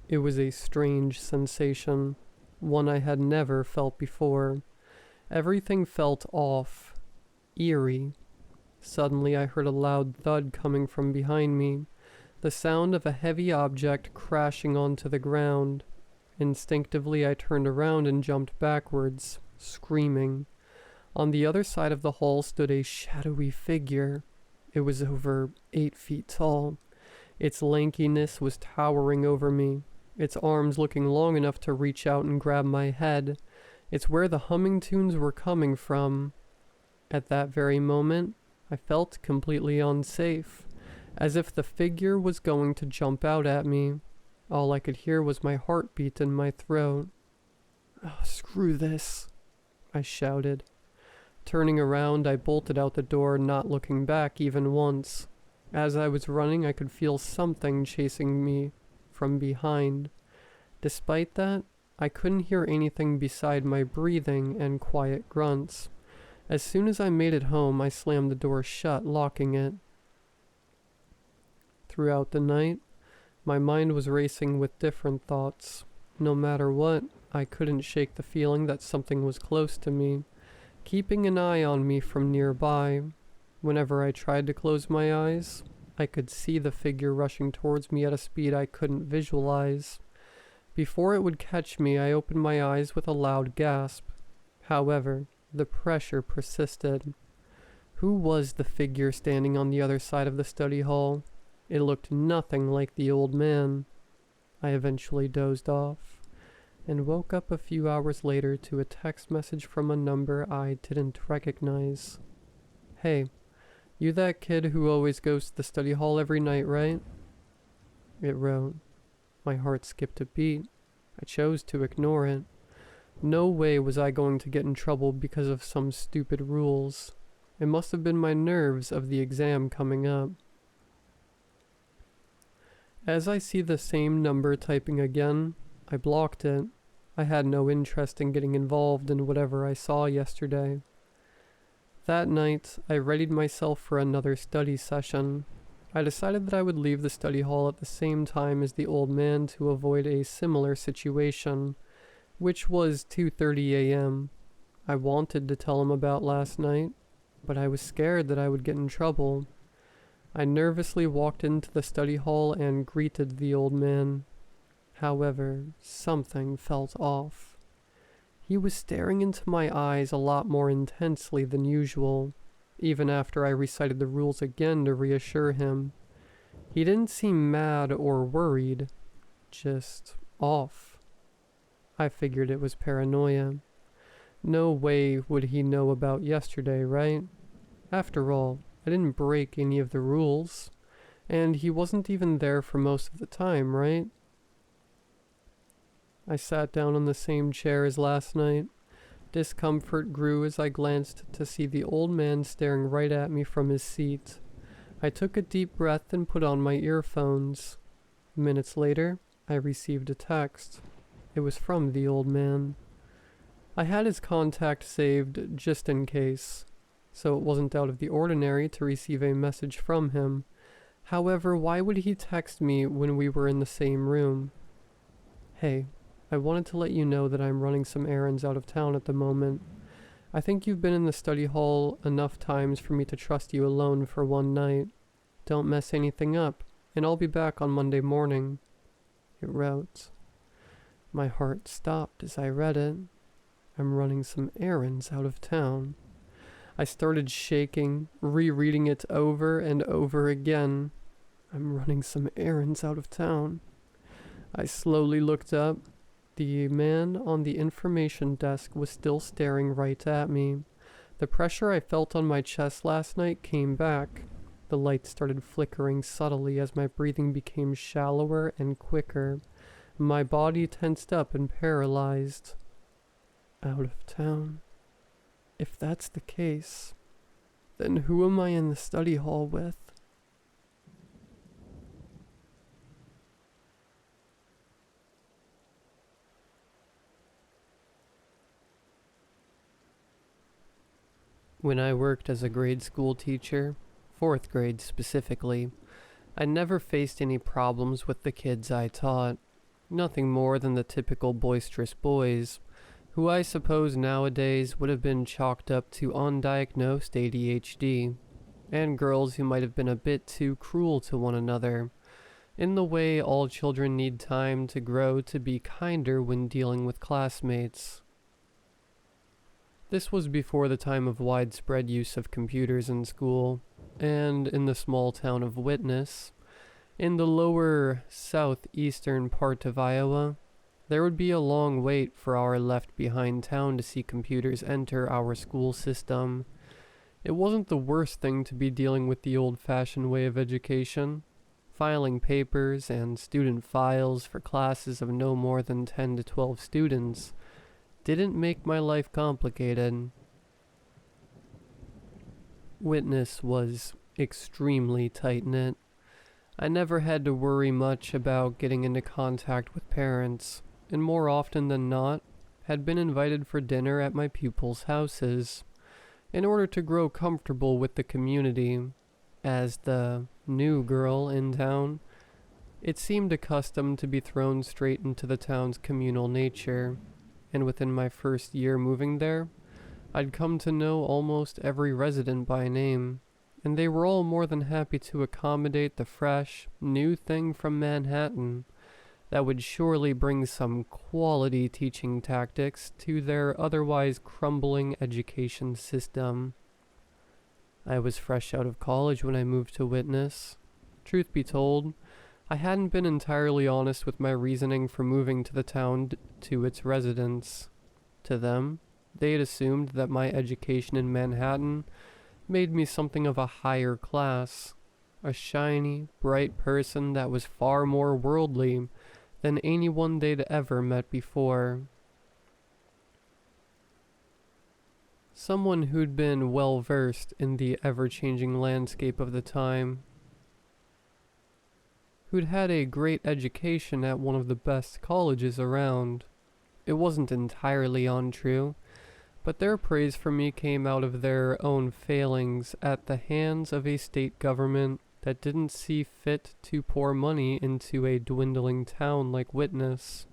It was a strange sensation, one I had never felt before. Everything felt off, eerie. Suddenly I heard a loud thud coming from behind me, the sound of a heavy object crashing onto the ground. Instinctively I turned around and jumped backwards, screaming. On the other side of the hall stood a shadowy figure. It was over 8 feet tall. Its lankiness was towering over me, its arms looking long enough to reach out and grab my head. It's where the humming tunes were coming from. At that very moment, I felt completely unsafe, as if the figure was going to jump out at me. All I could hear was my heartbeat in my throat. Oh, screw this, I shouted. Turning around, I bolted out the door, not looking back even once. As I was running, I could feel something chasing me from behind. Despite that, I couldn't hear anything beside my breathing and quiet grunts. As soon as I made it home, I slammed the door shut, locking it. Throughout the night, my mind was racing with different thoughts. No matter what, I couldn't shake the feeling that something was close to me, keeping an eye on me from nearby. Whenever I tried to close my eyes, I could see the figure rushing towards me at a speed I couldn't visualize. Before it would catch me, I opened my eyes with a loud gasp. However, the pressure persisted. Who was the figure standing on the other side of the study hall? It looked nothing like the old man. I eventually dozed off, and woke up a few hours later to a text message from a number I didn't recognize. "Hey, you that kid who always goes to the study hall every night, right?" It wrote. My heart skipped a beat. I chose to ignore it. No way was I going to get in trouble because of some stupid rules. It must have been my nerves of the exam coming up. As I see the same number typing again, I blocked it. I had no interest in getting involved in whatever I saw yesterday. That night, I readied myself for another study session. I decided that I would leave the study hall at the same time as the old man to avoid a similar situation, which was 2:30 a.m. I wanted to tell him about last night, but I was scared that I would get in trouble. I nervously walked into the study hall and greeted the old man. However, something felt off. He was staring into my eyes a lot more intensely than usual, even after I recited the rules again to reassure him. He didn't seem mad or worried, just off. I figured it was paranoia. No way would he know about yesterday, right? After all, I didn't break any of the rules, and he wasn't even there for most of the time, right? I sat down on the same chair as last night. Discomfort grew as I glanced to see the old man staring right at me from his seat. I took a deep breath and put on my earphones. Minutes later, I received a text. It was from the old man. I had his contact saved just in case, so it wasn't out of the ordinary to receive a message from him. However, why would he text me when we were in the same room? "Hey, I wanted to let you know that I'm running some errands out of town at the moment. I think you've been in the study hall enough times for me to trust you alone for one night. Don't mess anything up, and I'll be back on Monday morning," it wrote. My heart stopped as I read it. I'm running some errands out of town. I started shaking, rereading it over and over again. I'm running some errands out of town. I slowly looked up. The man on the information desk was still staring right at me. The pressure I felt on my chest last night came back. The light started flickering subtly as my breathing became shallower and quicker. My body tensed up and paralyzed. Out of town. If that's the case, then who am I in the study hall with? When I worked as a grade school teacher, 4th grade specifically, I never faced any problems with the kids I taught. Nothing more than the typical boisterous boys, who I suppose nowadays would have been chalked up to undiagnosed ADHD, and girls who might have been a bit too cruel to one another, in the way all children need time to grow to be kinder when dealing with classmates. This was before the time of widespread use of computers in school, and in the small town of Witness, in the lower southeastern part of Iowa, there would be a long wait for our left-behind town to see computers enter our school system. It wasn't the worst thing to be dealing with the old-fashioned way of education. Filing papers and student files for classes of no more than 10 to 12 students didn't make my life complicated. Witness was extremely tight-knit. I never had to worry much about getting into contact with parents, and more often than not, had been invited for dinner at my pupils' houses, in order to grow comfortable with the community. As the new girl in town, it seemed accustomed to be thrown straight into the town's communal nature, and within my first year moving there, I'd come to know almost every resident by name, and they were all more than happy to accommodate the fresh, new thing from Manhattan that would surely bring some quality teaching tactics to their otherwise crumbling education system. I was fresh out of college when I moved to Witness. Truth be told, I hadn't been entirely honest with my reasoning for moving to the town to its residents. To them, they had assumed that my education in Manhattan made me something of a higher class, a shiny, bright person that was far more worldly than anyone they'd ever met before. Someone who'd been well versed in the ever-changing landscape of the time, who'd had a great education at one of the best colleges around. It wasn't entirely untrue, but their praise for me came out of their own failings at the hands of a state government that didn't see fit to pour money into a dwindling town like Witness.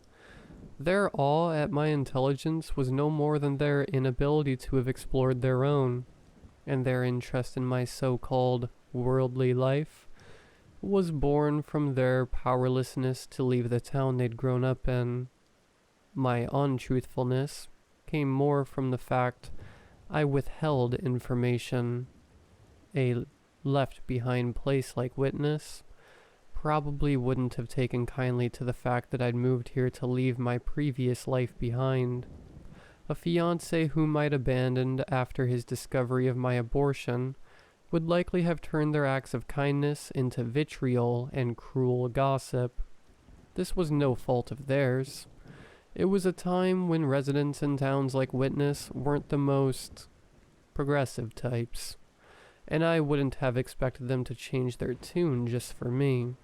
Their awe at my intelligence was no more than their inability to have explored their own, and their interest in my so-called worldly life was born from their powerlessness to leave the town they'd grown up in. My untruthfulness came more from the fact I withheld information. A left-behind place like Witness probably wouldn't have taken kindly to the fact that I'd moved here to leave my previous life behind. A fiancé whom I'd abandoned after his discovery of my abortion would likely have turned their acts of kindness into vitriol and cruel gossip. This was no fault of theirs. It was a time when residents in towns like Witness weren't the most progressive types, and I wouldn't have expected them to change their tune just for me.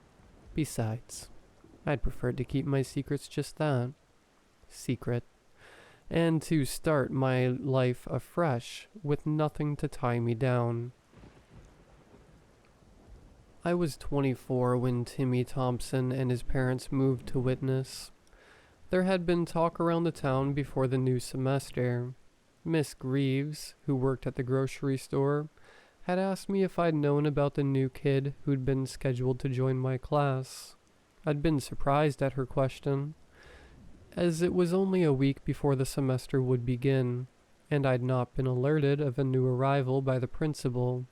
Besides, I'd preferred to keep my secrets just that, secret, and to start my life afresh with nothing to tie me down. I was 24 when Timmy Thompson and his parents moved to Witness. There had been talk around the town before the new semester. Miss Greaves, who worked at the grocery store, had asked me if I'd known about the new kid who'd been scheduled to join my class. I'd been surprised at her question, as it was only a week before the semester would begin, and I'd not been alerted of a new arrival by the principal.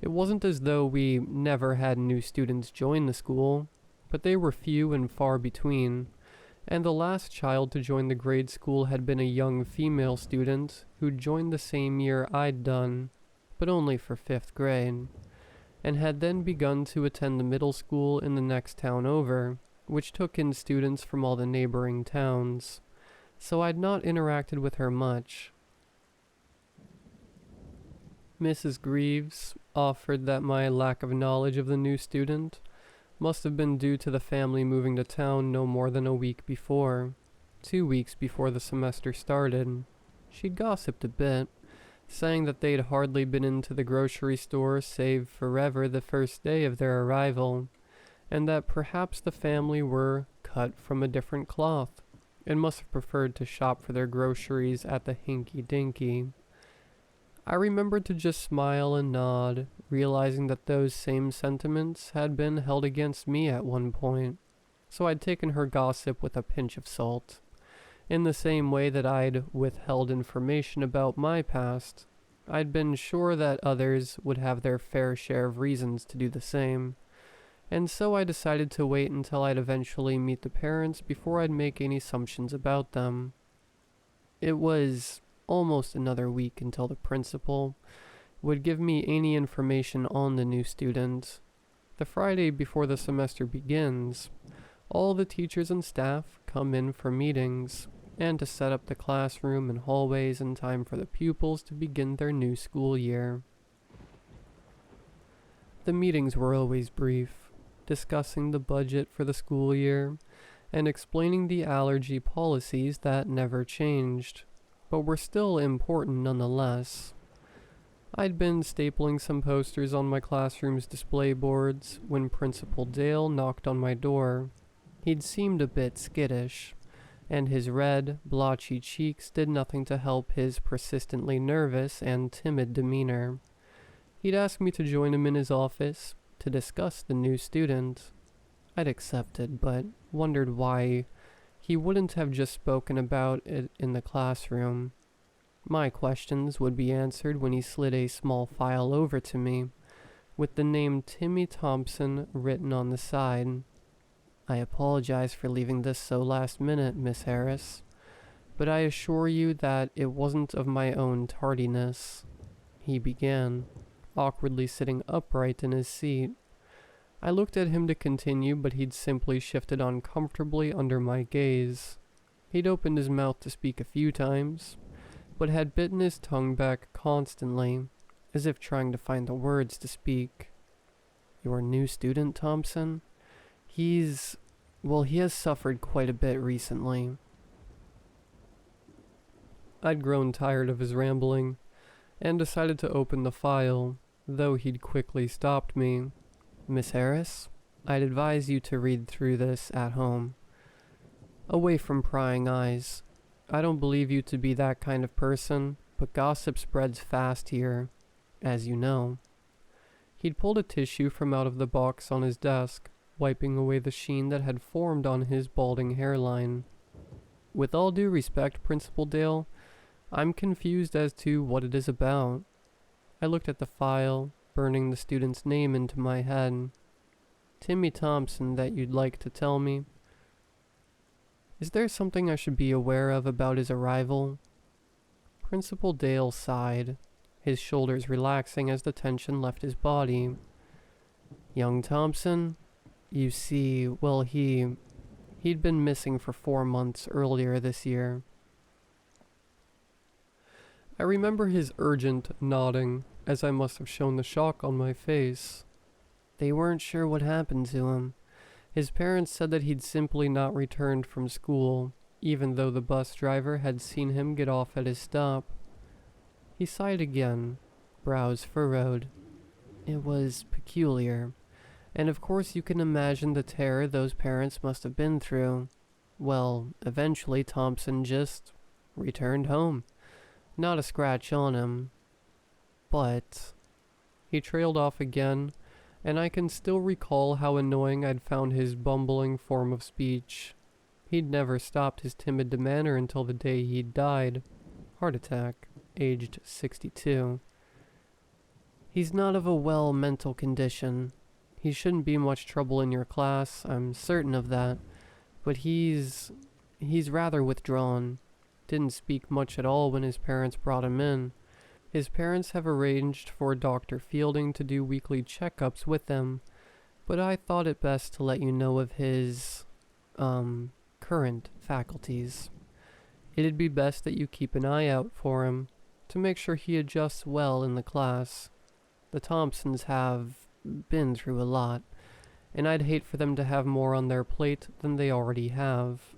It wasn't as though we never had new students join the school, but they were few and far between, and the last child to join the grade school had been a young female student who'd joined the same year I'd done, but only for 5th grade, and had then begun to attend the middle school in the next town over, which took in students from all the neighboring towns, so I'd not interacted with her much. Mrs. Greaves offered that my lack of knowledge of the new student must have been due to the family moving to town no more than a week before, 2 weeks before the semester started. She'd gossiped a bit, saying that they'd hardly been into the grocery store save forever the first day of their arrival, and that perhaps the family were cut from a different cloth, and must have preferred to shop for their groceries at the Hinky-Dinky. I remembered to just smile and nod, realizing that those same sentiments had been held against me at one point, so I'd taken her gossip with a pinch of salt. In the same way that I'd withheld information about my past, I'd been sure that others would have their fair share of reasons to do the same, and so I decided to wait until I'd eventually meet the parents before I'd make any assumptions about them. It was almost another week until the principal would give me any information on the new student. The Friday before the semester begins, all the teachers and staff come in for meetings, and to set up the classroom and hallways in time for the pupils to begin their new school year. The meetings were always brief, discussing the budget for the school year, and explaining the allergy policies that never changed, but were still important nonetheless. I'd been stapling some posters on my classroom's display boards when Principal Dale knocked on my door. He'd seemed a bit skittish, and his red, blotchy cheeks did nothing to help his persistently nervous and timid demeanor. He'd asked me to join him in his office to discuss the new student. I'd accepted, but wondered why he wouldn't have just spoken about it in the classroom. My questions would be answered when he slid a small file over to me, with the name Timmy Thompson written on the side. "I apologize for leaving this so last minute, Miss Harris, but I assure you that it wasn't of my own tardiness," he began, awkwardly sitting upright in his seat. I looked at him to continue, but he'd simply shifted uncomfortably under my gaze. He'd opened his mouth to speak a few times, but had bitten his tongue back constantly, as if trying to find the words to speak. "Your new student, Thompson? He has suffered quite a bit recently." I'd grown tired of his rambling, and decided to open the file, though he'd quickly stopped me. "Miss Harris, I'd advise you to read through this at home, away from prying eyes. I don't believe you to be that kind of person, but gossip spreads fast here, as you know." He'd pulled a tissue from out of the box on his desk, wiping away the sheen that had formed on his balding hairline. "With all due respect, Principal Dale, I'm confused as to what it is about." I looked at the file, burning the student's name into my head. "Timmy Thompson that you'd like to tell me? Is there something I should be aware of about his arrival?" Principal Dale sighed, his shoulders relaxing as the tension left his body. "Young Thompson? You see, well, he'd been missing for 4 months earlier this year." I remember his urgent nodding, as I must have shown the shock on my face. "They weren't sure what happened to him. His parents said that he'd simply not returned from school, even though the bus driver had seen him get off at his stop." He sighed again, brows furrowed. "It was peculiar, and of course you can imagine the terror those parents must have been through. Well, eventually Thompson just returned home. Not a scratch on him. But..." He trailed off again, and I can still recall how annoying I'd found his bumbling form of speech. He'd never stopped his timid demeanor until the day he'd died. Heart attack, aged 62. "He's not of a well mental condition. He shouldn't be much trouble in your class, I'm certain of that. But he's rather withdrawn. Didn't speak much at all when his parents brought him in. His parents have arranged for Dr. Fielding to do weekly checkups with him, but I thought it best to let you know of his, current faculties. It'd be best that you keep an eye out for him, to make sure he adjusts well in the class. The Thompsons have been through a lot, and I'd hate for them to have more on their plate than they already have."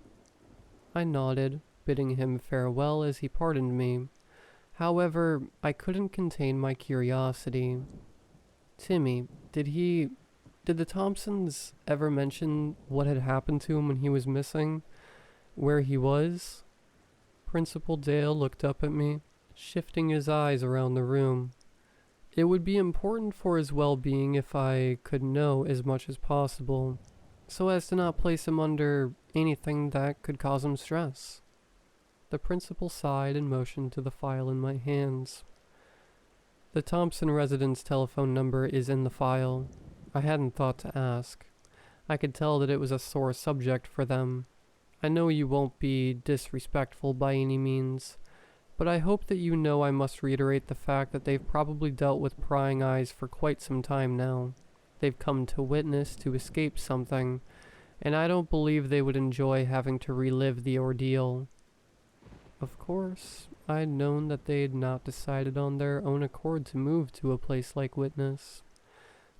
I nodded, bidding him farewell as he pardoned me. However, I couldn't contain my curiosity. "Timmy, did the Thompsons ever mention what had happened to him when he was missing? Where he was?" Principal Dale looked up at me, shifting his eyes around the room. It would be important for his well-being if I could know as much as possible, so as to not place him under anything that could cause him stress. The principal sighed and motioned to the file in my hands. "The Thompson residence telephone number is in the file. I hadn't thought to ask. I could tell that it was a sore subject for them. I know you won't be disrespectful by any means, but I hope that you know I must reiterate the fact that they've probably dealt with prying eyes for quite some time now. They've come to witness to escape something, and I don't believe they would enjoy having to relive the ordeal." Of course, I'd known that they'd not decided on their own accord to move to a place like Witness.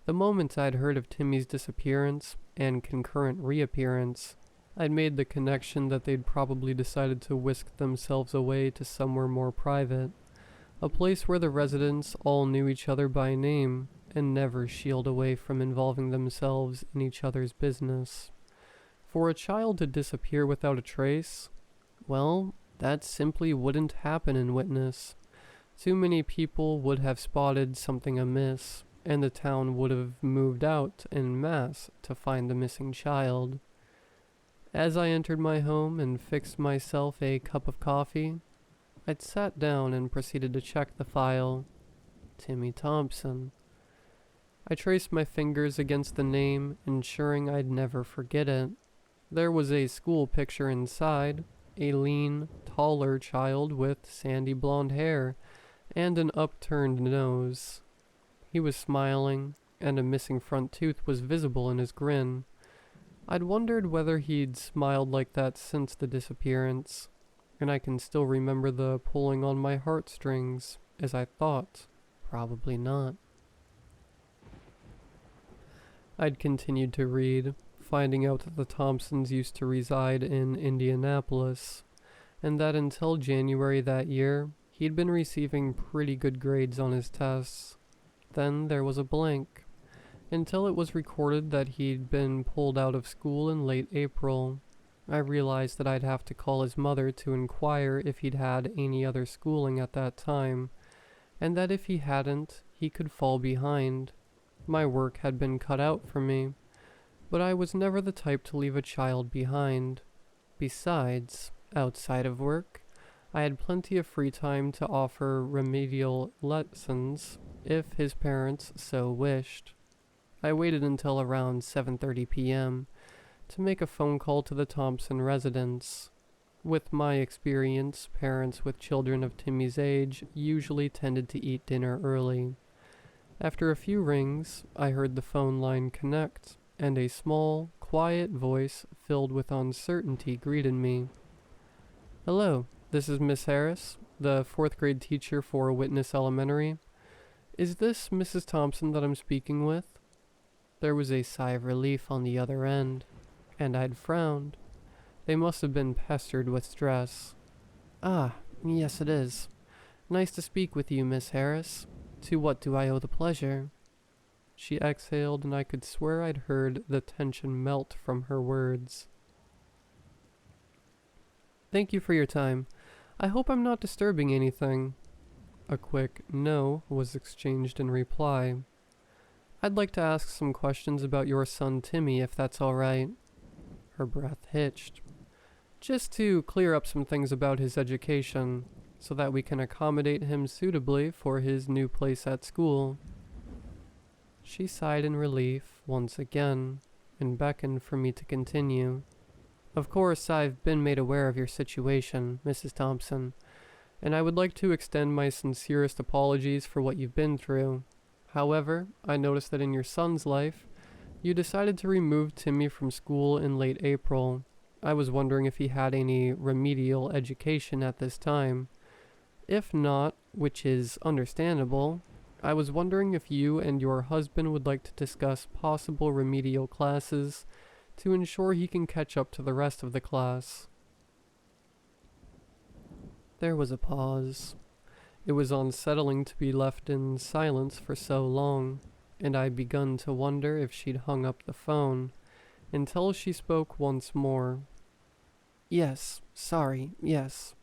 The moment I'd heard of Timmy's disappearance and concurrent reappearance, I'd made the connection that they'd probably decided to whisk themselves away to somewhere more private, a place where the residents all knew each other by name and never shield away from involving themselves in each other's business. For a child to disappear without a trace, well, that simply wouldn't happen in Witness. Too many people would have spotted something amiss, and the town would have moved out en masse to find the missing child. As I entered my home and fixed myself a cup of coffee, I'd sat down and proceeded to check the file. Timmy Thompson. I traced my fingers against the name, ensuring I'd never forget it. There was a school picture inside, a lean, taller child with sandy blonde hair and an upturned nose. He was smiling, and a missing front tooth was visible in his grin. I'd wondered whether he'd smiled like that since the disappearance, and I can still remember the pulling on my heartstrings, as I thought, probably not. I'd continued to read, finding out that the Thompsons used to reside in Indianapolis, and that until January that year, he'd been receiving pretty good grades on his tests. Then there was a blank, until it was recorded that he'd been pulled out of school in late April. I realized that I'd have to call his mother to inquire if he'd had any other schooling at that time, and that if he hadn't, he could fall behind. My work had been cut out for me, but I was never the type to leave a child behind. Besides, outside of work, I had plenty of free time to offer remedial lessons if his parents so wished. I waited until around 7:30 p.m. to make a phone call to the Thompson residence. With my experience, parents with children of Timmy's age usually tended to eat dinner early. After a few rings, I heard the phone line connect, and a small, quiet voice filled with uncertainty greeted me. "Hello, this is Miss Harris, the 4th grade teacher for Witness Elementary. Is this Mrs. Thompson that I'm speaking with?" There was a sigh of relief on the other end, and I'd frowned. They must have been pestered with stress. "Ah, yes it is. Nice to speak with you, Miss Harris. To what do I owe the pleasure?" She exhaled, and I could swear I'd heard the tension melt from her words. "Thank you for your time. I hope I'm not disturbing anything." A quick "no" was exchanged in reply. "I'd like to ask some questions about your son Timmy, if that's all right." Her breath hitched. "Just to clear up some things about his education, so that we can accommodate him suitably for his new place at school." She sighed in relief once again, and beckoned for me to continue. "Of course, I've been made aware of your situation, Mrs. Thompson, and I would like to extend my sincerest apologies for what you've been through. However, I noticed that in your son's life, you decided to remove Timmy from school in late April. I was wondering if he had any remedial education at this time. If not, which is understandable, I was wondering if you and your husband would like to discuss possible remedial classes to ensure he can catch up to the rest of the class." There was a pause. It was unsettling to be left in silence for so long, and I'd begun to wonder if she'd hung up the phone, until she spoke once more. "Yes, yes.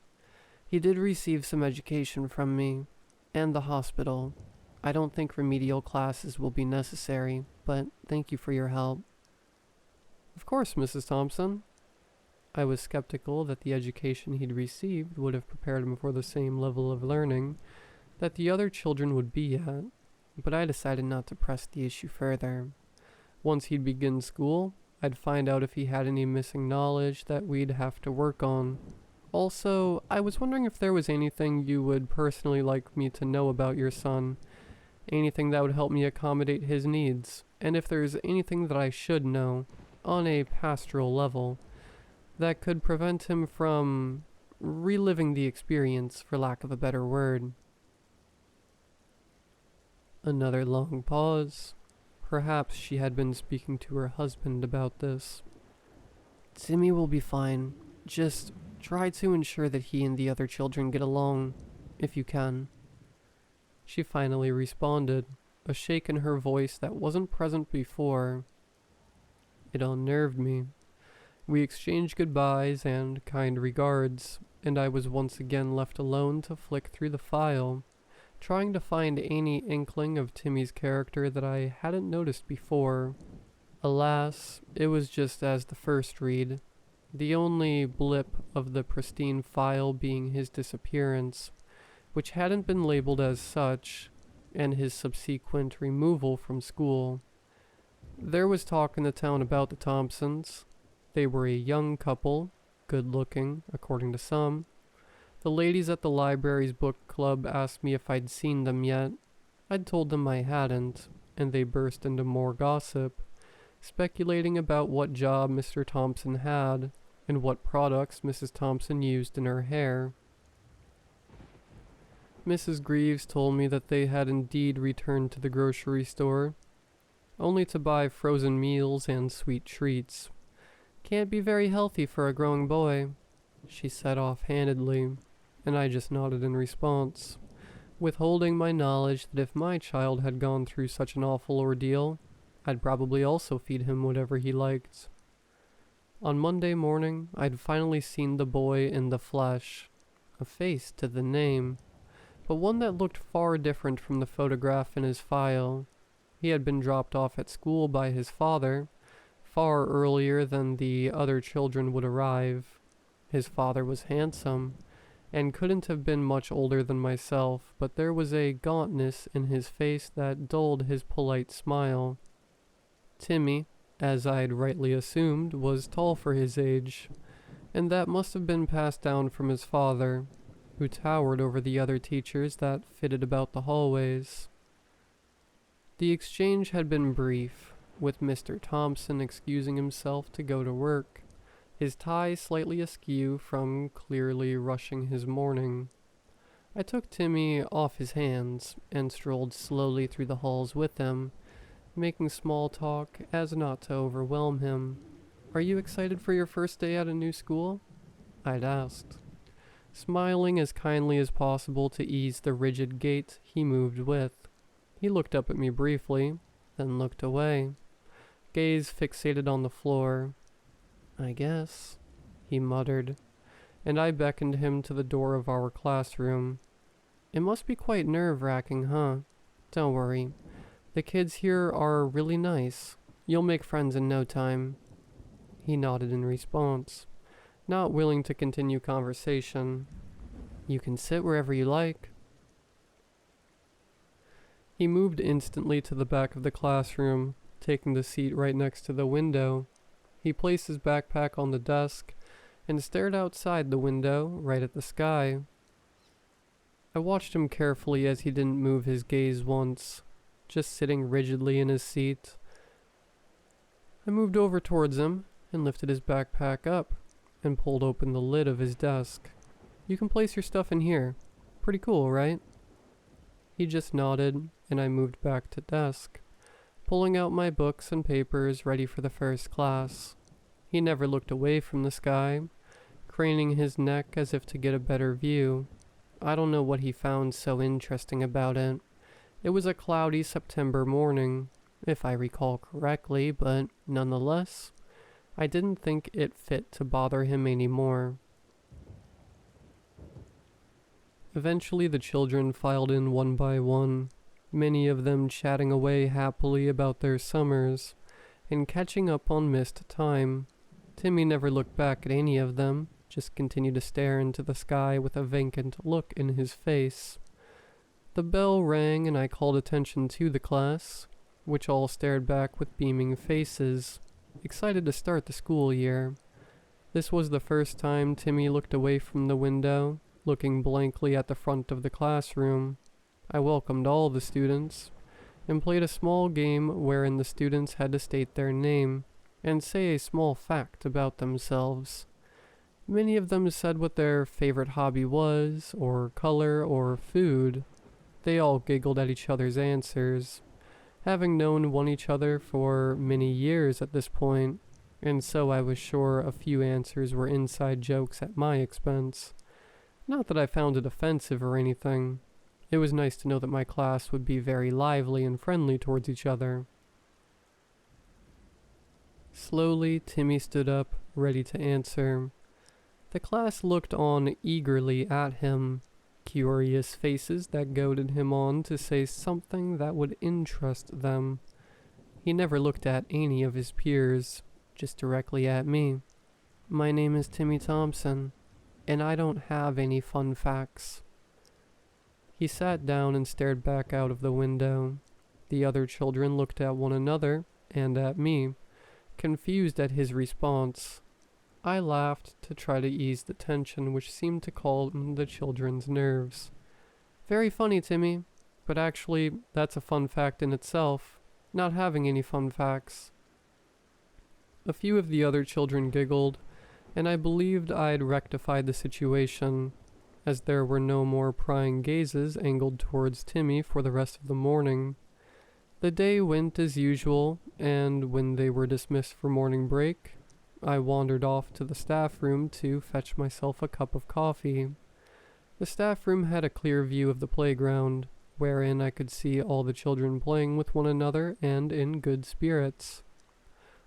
He did receive some education from me, and the hospital. I don't think remedial classes will be necessary, but thank you for your help." "Of course, Mrs. Thompson." I was skeptical that the education he'd received would have prepared him for the same level of learning that the other children would be at, but I decided not to press the issue further. Once he'd begin school, I'd find out if he had any missing knowledge that we'd have to work on. Also, I was wondering if there was anything you would personally like me to know about your son, anything that would help me accommodate his needs, and if there's anything that I should know, on a pastoral level, that could prevent him from reliving the experience, for lack of a better word. Another long pause. Perhaps she had been speaking to her husband about this. "Timmy will be fine. Just try to ensure that he and the other children get along, if you can." She finally responded, a shake in her voice that wasn't present before. It unnerved me. We exchanged goodbyes and kind regards, and I was once again left alone to flick through the file, trying to find any inkling of Timmy's character that I hadn't noticed before. Alas, it was just as the first read, the only blip of the pristine file being his disappearance, which hadn't been labeled as such, and his subsequent removal from school. There was talk in the town about the Thompsons. They were a young couple, good-looking, according to some. The ladies at the library's book club asked me if I'd seen them yet. I'd told them I hadn't, and they burst into more gossip, speculating about what job Mr. Thompson had, and what products Mrs. Thompson used in her hair. Mrs. Greaves told me that they had indeed returned to the grocery store, only to buy frozen meals and sweet treats. "Can't be very healthy for a growing boy," she said offhandedly, and I just nodded in response, withholding my knowledge that if my child had gone through such an awful ordeal, I'd probably also feed him whatever he liked. On Monday morning, I'd finally seen the boy in the flesh, a face to the name, but one that looked far different from the photograph in his file. He had been dropped off at school by his father, far earlier than the other children would arrive. His father was handsome, and couldn't have been much older than myself, but there was a gauntness in his face that dulled his polite smile. Timmy, as I'd rightly assumed, was tall for his age, and that must have been passed down from his father, who towered over the other teachers that fitted about the hallways. The exchange had been brief, with Mr. Thompson excusing himself to go to work, his tie slightly askew from clearly rushing his morning. I took Timmy off his hands and strolled slowly through the halls with him, making small talk as not to overwhelm him. "Are you excited for your first day at a new school?" I'd asked, smiling as kindly as possible to ease the rigid gait he moved with. He looked up at me briefly, then looked away, gaze fixated on the floor. "I guess," he muttered, and I beckoned him to the door of our classroom. "It must be quite nerve-wracking, huh? Don't worry. The kids here are really nice. You'll make friends in no time." He nodded in response, not willing to continue conversation. "You can sit wherever you like." He moved instantly to the back of the classroom, taking the seat right next to the window. He placed his backpack on the desk and stared outside the window, right at the sky. I watched him carefully as he didn't move his gaze once, just sitting rigidly in his seat. I moved over towards him and lifted his backpack up and pulled open the lid of his desk. "You can place your stuff in here. Pretty cool, right?" He just nodded, and I moved back to desk, pulling out my books and papers ready for the first class. He never looked away from the sky, craning his neck as if to get a better view. I don't know what he found so interesting about it. It was a cloudy September morning, if I recall correctly, but nonetheless, I didn't think it fit to bother him anymore. Eventually the children filed in one by one, many of them chatting away happily about their summers and catching up on missed time. Timmy never looked back at any of them, just continued to stare into the sky with a vacant look in his face. The bell rang and I called attention to the class, which all stared back with beaming faces, excited to start the school year. This was the first time Timmy looked away from the window, looking blankly at the front of the classroom. I welcomed all the students and played a small game wherein the students had to state their name and say a small fact about themselves. Many of them said what their favorite hobby was, or color, or food. They all giggled at each other's answers, having known one each other for many years at this point, and so I was sure a few answers were inside jokes at my expense. Not that I found it offensive or anything. It was nice to know that my class would be very lively and friendly towards each other. Slowly, Timmy stood up, ready to answer. The class looked on eagerly at him, curious faces that goaded him on to say something that would interest them. He never looked at any of his peers, just directly at me. My name is Timmy Thompson, and I don't have any fun facts. He sat down and stared back out of the window. The other children looked at one another and at me, confused at his response. I laughed to try to ease the tension which seemed to calm the children's nerves. Very funny, Timmy, but actually that's a fun fact in itself, not having any fun facts. A few of the other children giggled, and I believed I'd rectified the situation, as there were no more prying gazes angled towards Timmy for the rest of the morning. The day went as usual, and when they were dismissed for morning break, I wandered off to the staff room to fetch myself a cup of coffee. The staff room had a clear view of the playground, wherein I could see all the children playing with one another and in good spirits.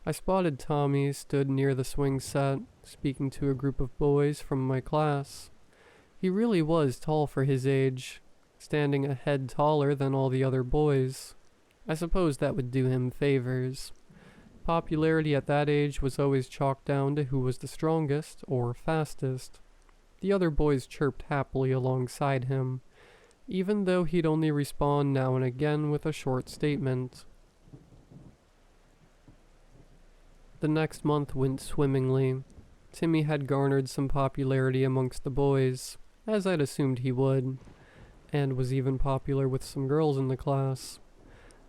I spotted Tommy stood near the swing set, speaking to a group of boys from my class. He really was tall for his age, standing a head taller than all the other boys. I suppose that would do him favors. Popularity at that age was always chalked down to who was the strongest or fastest. The other boys chirped happily alongside him, even though he'd only respond now and again with a short statement. The next month went swimmingly. Timmy had garnered some popularity amongst the boys, as I'd assumed he would, and was even popular with some girls in the class.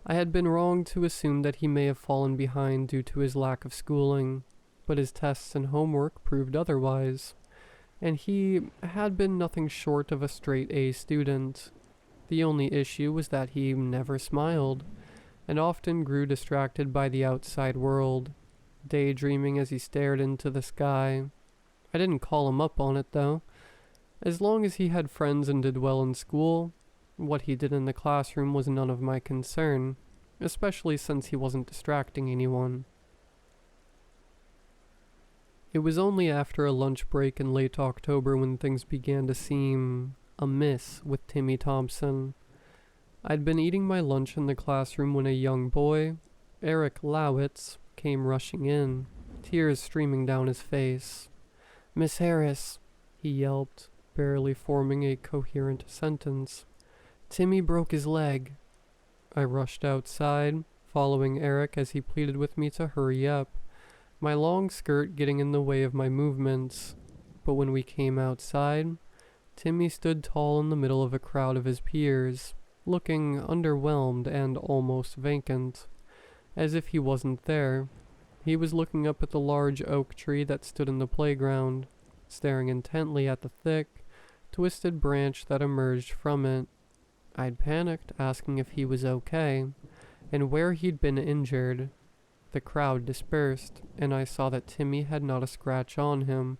I had been wrong to assume that he may have fallen behind due to his lack of schooling, but his tests and homework proved otherwise, and he had been nothing short of a straight A student. The only issue was that he never smiled, and often grew distracted by the outside world, daydreaming as he stared into the sky. I didn't call him up on it, though. As long as he had friends and did well in school, what he did in the classroom was none of my concern, especially since he wasn't distracting anyone. It was only after a lunch break in late October when things began to seem amiss with Timmy Thompson. I'd been eating my lunch in the classroom when a young boy, Eric Lowitz, came rushing in, tears streaming down his face. "Miss Harris," he yelped, barely forming a coherent sentence. "Timmy broke his leg." I rushed outside, following Eric as he pleaded with me to hurry up, my long skirt getting in the way of my movements. But when we came outside, Timmy stood tall in the middle of a crowd of his peers, looking underwhelmed and almost vacant, as if he wasn't there. He was looking up at the large oak tree that stood in the playground, staring intently at the thick, twisted branch that emerged from it. I'd panicked, asking if he was okay, and where he'd been injured. The crowd dispersed, and I saw that Timmy had not a scratch on him,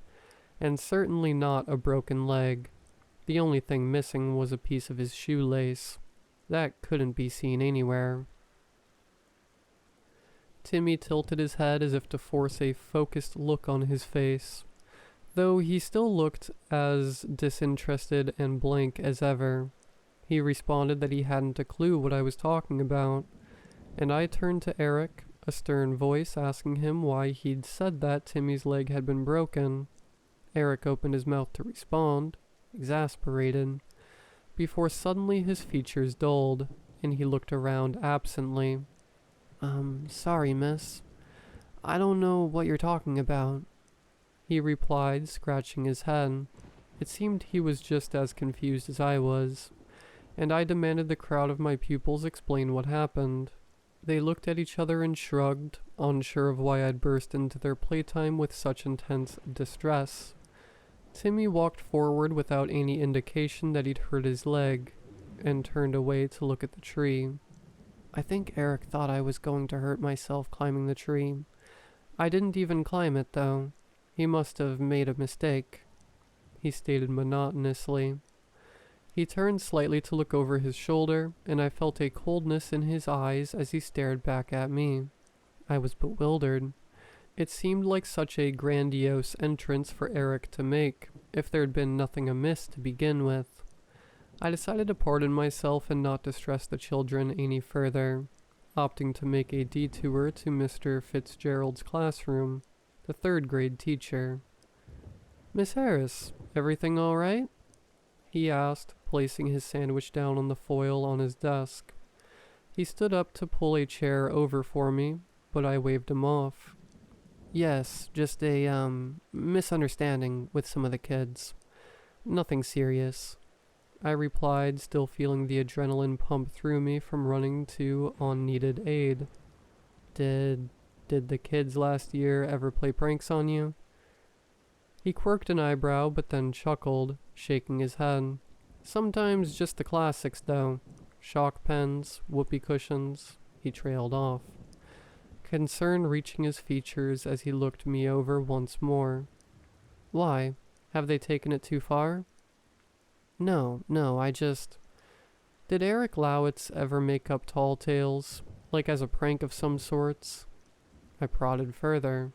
and certainly not a broken leg. The only thing missing was a piece of his shoelace. That couldn't be seen anywhere. Timmy tilted his head as if to force a focused look on his face, though he still looked as disinterested and blank as ever. He responded that he hadn't a clue what I was talking about, and I turned to Eric, a stern voice asking him why he'd said that Timmy's leg had been broken. Eric opened his mouth to respond, exasperated, before suddenly his features dulled, and he looked around absently. Sorry, miss. I don't know what you're talking about," he replied, scratching his head. It seemed he was just as confused as I was, and I demanded the crowd of my pupils explain what happened. They looked at each other and shrugged, unsure of why I'd burst into their playtime with such intense distress. Timmy walked forward without any indication that he'd hurt his leg, and turned away to look at the tree. I think Eric thought I was going to hurt myself climbing the tree. I didn't even climb it, though. He must have made a mistake, he stated monotonously. He turned slightly to look over his shoulder, and I felt a coldness in his eyes as he stared back at me. I was bewildered. It seemed like such a grandiose entrance for Eric to make, if there'd been nothing amiss to begin with. I decided to pardon myself and not distress the children any further, opting to make a detour to Mr. Fitzgerald's classroom, the third-grade teacher. "Miss Harris, everything all right?" he asked, placing his sandwich down on the foil on his desk. He stood up to pull a chair over for me, but I waved him off. "Yes, just a, misunderstanding with some of the kids. Nothing serious," I replied, still feeling the adrenaline pump through me from running to on-needed aid. Did the kids last year ever play pranks on you?" He quirked an eyebrow, but then chuckled, shaking his head. "Sometimes just the classics, though. Shock pens, whoopee cushions." He trailed off, concern reaching his features as he looked me over once more. "Why? Have they taken it too far?" No, I just... Did Eric Lowitz ever make up tall tales, like as a prank of some sorts? I prodded further.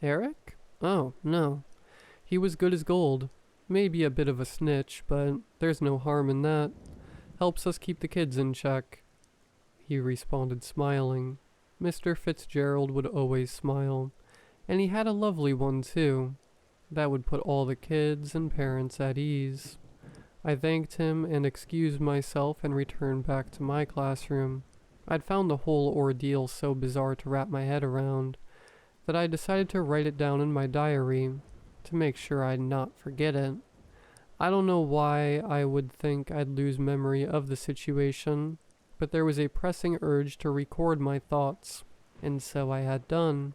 Eric? Oh, no. He was good as gold. Maybe a bit of a snitch, but there's no harm in that. Helps us keep the kids in check. He responded, smiling. Mr. Fitzgerald would always smile, and he had a lovely one too. That would put all the kids and parents at ease. I thanked him and excused myself and returned back to my classroom. I'd found the whole ordeal so bizarre to wrap my head around that I decided to write it down in my diary to make sure I'd not forget it. I don't know why I would think I'd lose memory of the situation, but there was a pressing urge to record my thoughts, and so I had done.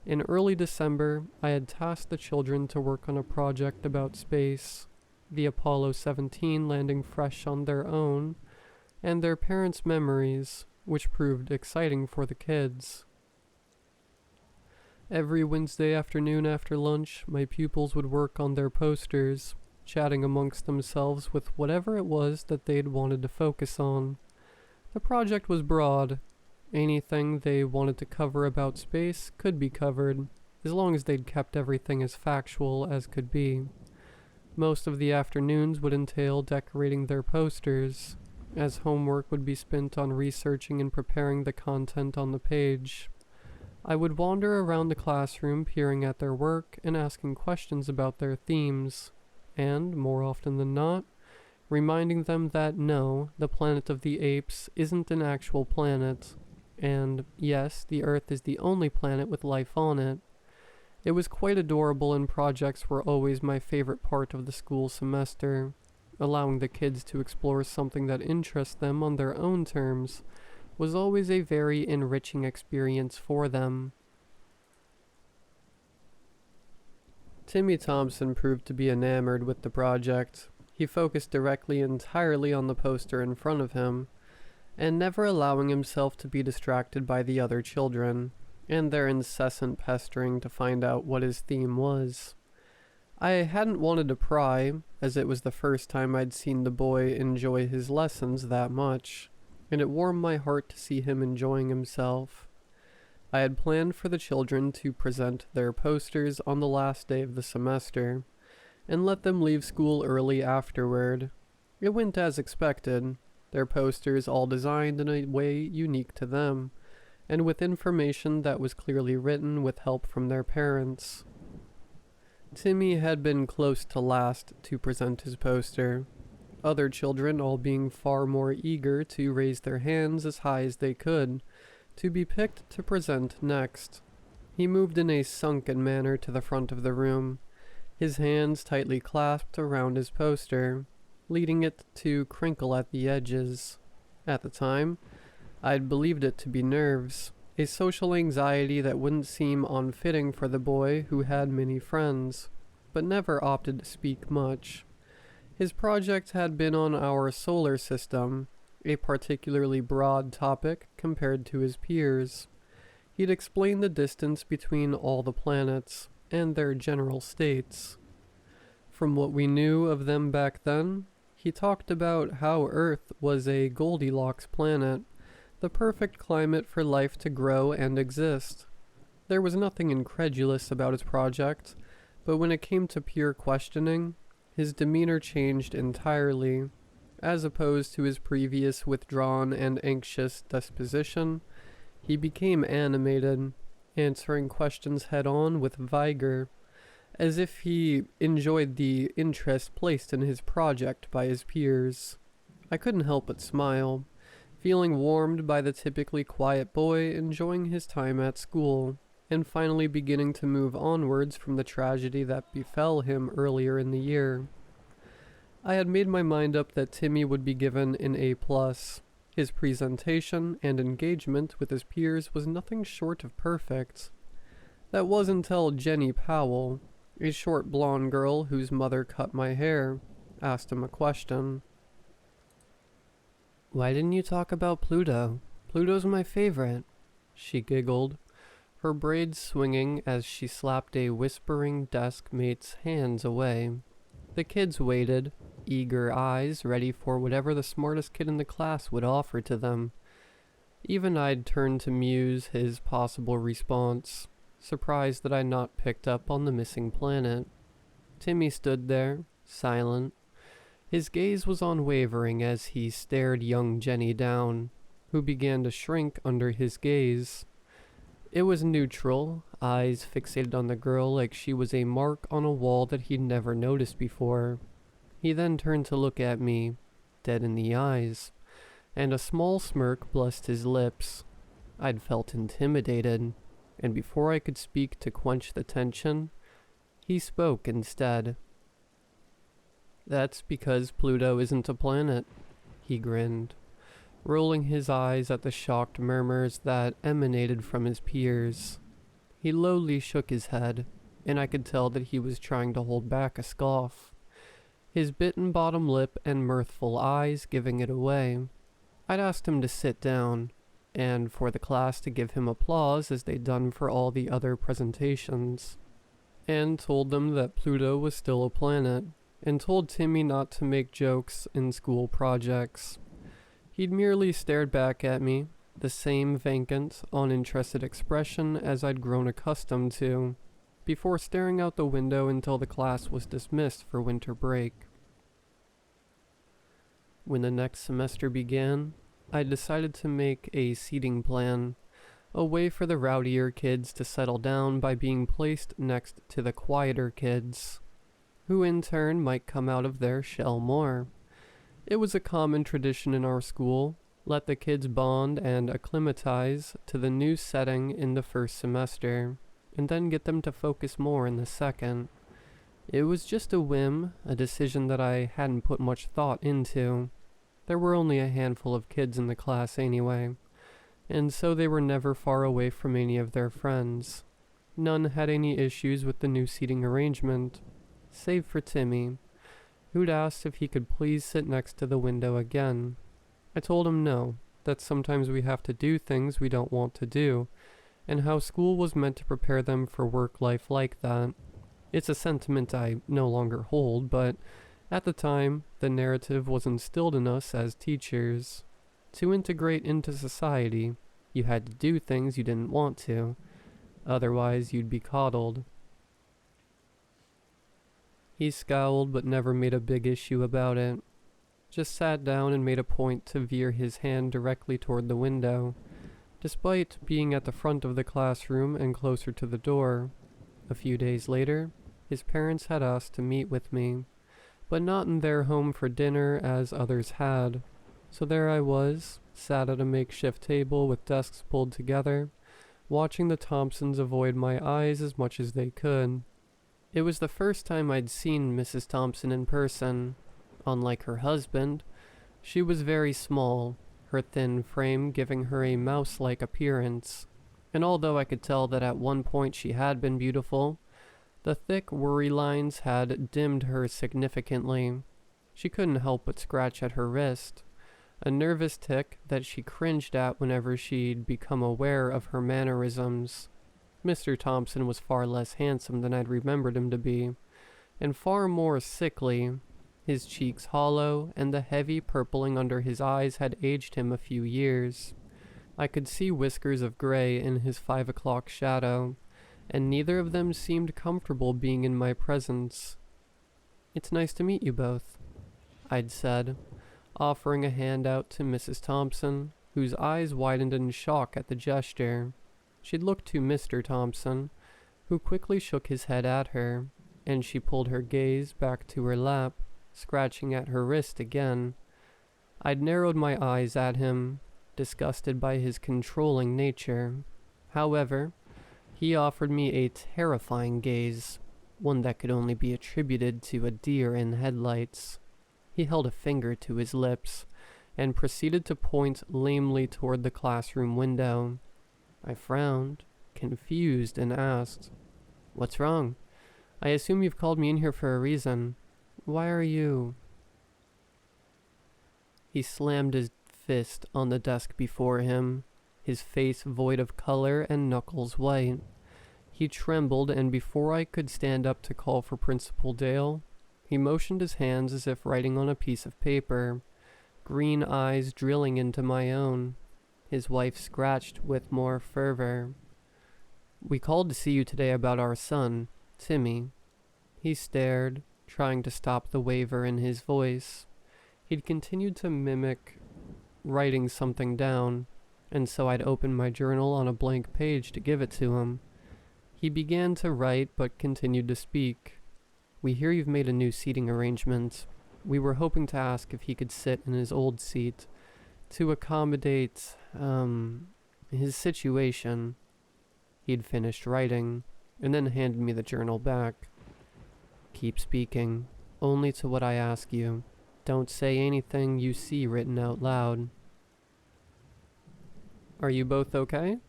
In early December, I had tasked the children to work on a project about space, the Apollo 17 landing fresh on their own, and their parents' memories, which proved exciting for the kids. Every Wednesday afternoon after lunch, my pupils would work on their posters, chatting amongst themselves with whatever it was that they'd wanted to focus on. The project was broad. Anything they wanted to cover about space could be covered, as long as they'd kept everything as factual as could be. Most of the afternoons would entail decorating their posters, as homework would be spent on researching and preparing the content on the page. I would wander around the classroom peering at their work and asking questions about their themes, and, more often than not, reminding them that no, the planet of the apes isn't an actual planet, and yes, the Earth is the only planet with life on it. It was quite adorable, and projects were always my favorite part of the school semester. Allowing the kids to explore something that interests them on their own terms was always a very enriching experience for them. Timmy Thompson proved to be enamored with the project. He focused directly entirely on the poster in front of him, and never allowing himself to be distracted by the other children, and their incessant pestering to find out what his theme was. I hadn't wanted to pry, as it was the first time I'd seen the boy enjoy his lessons that much, and it warmed my heart to see him enjoying himself. I had planned for the children to present their posters on the last day of the semester, and let them leave school early afterward. It went as expected, their posters all designed in a way unique to them, and with information that was clearly written with help from their parents. Timmy had been close to last to present his poster, other children all being far more eager to raise their hands as high as they could, to be picked to present next. He moved in a sunken manner to the front of the room, his hands tightly clasped around his poster, leading it to crinkle at the edges. At the time, I'd believed it to be nerves, a social anxiety that wouldn't seem unfitting for the boy who had many friends, but never opted to speak much. His project had been on our solar system, a particularly broad topic compared to his peers. He'd explain the distance between all the planets, and their general states. From what we knew of them back then, he talked about how Earth was a Goldilocks planet, the perfect climate for life to grow and exist. There was nothing incredulous about his project, but when it came to pure questioning, his demeanor changed entirely. As opposed to his previous withdrawn and anxious disposition, he became animated, answering questions head-on with vigor, as if he enjoyed the interest placed in his project by his peers. I couldn't help but smile, feeling warmed by the typically quiet boy enjoying his time at school, and finally beginning to move onwards from the tragedy that befell him earlier in the year. I had made my mind up that Timmy would be given an A+. His presentation and engagement with his peers was nothing short of perfect. That was until Jenny Powell, a short blonde girl whose mother cut my hair, asked him a question. "Why didn't you talk about Pluto? Pluto's my favorite," she giggled, her braids swinging as she slapped a whispering desk mate's hands away. The kids waited, eager eyes ready for whatever the smartest kid in the class would offer to them. Even I'd turned to muse his possible response, surprised that I'd not picked up on the missing planet. Timmy stood there, silent. His gaze was unwavering as he stared young Jenny down, who began to shrink under his gaze. It was neutral, eyes fixated on the girl like she was a mark on a wall that he'd never noticed before. He then turned to look at me, dead in the eyes, and a small smirk blessed his lips. I'd felt intimidated, and before I could speak to quench the tension, he spoke instead. "That's because Pluto isn't a planet," he grinned, rolling his eyes at the shocked murmurs that emanated from his peers. He lowly shook his head, and I could tell that he was trying to hold back a scoff, his bitten bottom lip and mirthful eyes giving it away. I'd asked him to sit down, and for the class to give him applause as they'd done for all the other presentations, and told them that Pluto was still a planet, and told Timmy not to make jokes in school projects. He'd merely stared back at me, the same vacant, uninterested expression as I'd grown accustomed to, before staring out the window until the class was dismissed for winter break. When the next semester began, I decided to make a seating plan, a way for the rowdier kids to settle down by being placed next to the quieter kids, who in turn might come out of their shell more. It was a common tradition in our school, let the kids bond and acclimatize to the new setting in the first semester, and then get them to focus more in the second. It was just a whim, a decision that I hadn't put much thought into. There were only a handful of kids in the class anyway, and so they were never far away from any of their friends. None had any issues with the new seating arrangement, save for Timmy, who'd asked if he could please sit next to the window again. I told him no, that sometimes we have to do things we don't want to do, and how school was meant to prepare them for work life like that. It's a sentiment I no longer hold, but at the time, the narrative was instilled in us as teachers. To integrate into society, you had to do things you didn't want to, otherwise you'd be coddled. He scowled but never made a big issue about it, just sat down and made a point to veer his hand directly toward the window, despite being at the front of the classroom and closer to the door. A few days later, his parents had asked to meet with me, but not in their home for dinner as others had. So there I was, sat at a makeshift table with desks pulled together, watching the Thompsons avoid my eyes as much as they could. It was the first time I'd seen Mrs. Thompson in person. Unlike her husband, she was very small, her thin frame giving her a mouse-like appearance, and although I could tell that at one point she had been beautiful, the thick worry lines had dimmed her significantly. She couldn't help but scratch at her wrist, a nervous tic that she cringed at whenever she'd become aware of her mannerisms. Mr. Thompson was far less handsome than I'd remembered him to be, and far more sickly. His cheeks hollow, and the heavy purpling under his eyes had aged him a few years. I could see whiskers of gray in his 5 o'clock shadow, and neither of them seemed comfortable being in my presence. "It's nice to meet you both," I'd said, offering a hand out to Mrs. Thompson, whose eyes widened in shock at the gesture. She'd looked to Mr. Thompson, who quickly shook his head at her, and she pulled her gaze back to her lap, scratching at her wrist again. I'd narrowed my eyes at him, disgusted by his controlling nature. However, he offered me a terrifying gaze, one that could only be attributed to a deer in headlights. He held a finger to his lips, and proceeded to point lamely toward the classroom window. I frowned, confused, and asked, "What's wrong? I assume you've called me in here for a reason. Why are you—" He slammed his fist on the desk before him, his face void of color and knuckles white. He trembled, and before I could stand up to call for Principal Dale, he motioned his hands as if writing on a piece of paper, green eyes drilling into my own. His wife scratched with more fervor. "We called to see you today about our son, Timmy." He stared, trying to stop the waver in his voice. He'd continued to mimic writing something down, and so I'd opened my journal on a blank page to give it to him. He began to write, but continued to speak. "We hear you've made a new seating arrangement. We were hoping to ask if he could sit in his old seat to accommodate, his situation." He'd finished writing, and then handed me the journal back. "Keep speaking, only to what I ask you. Don't say anything you see written out loud." "Are you both okay?"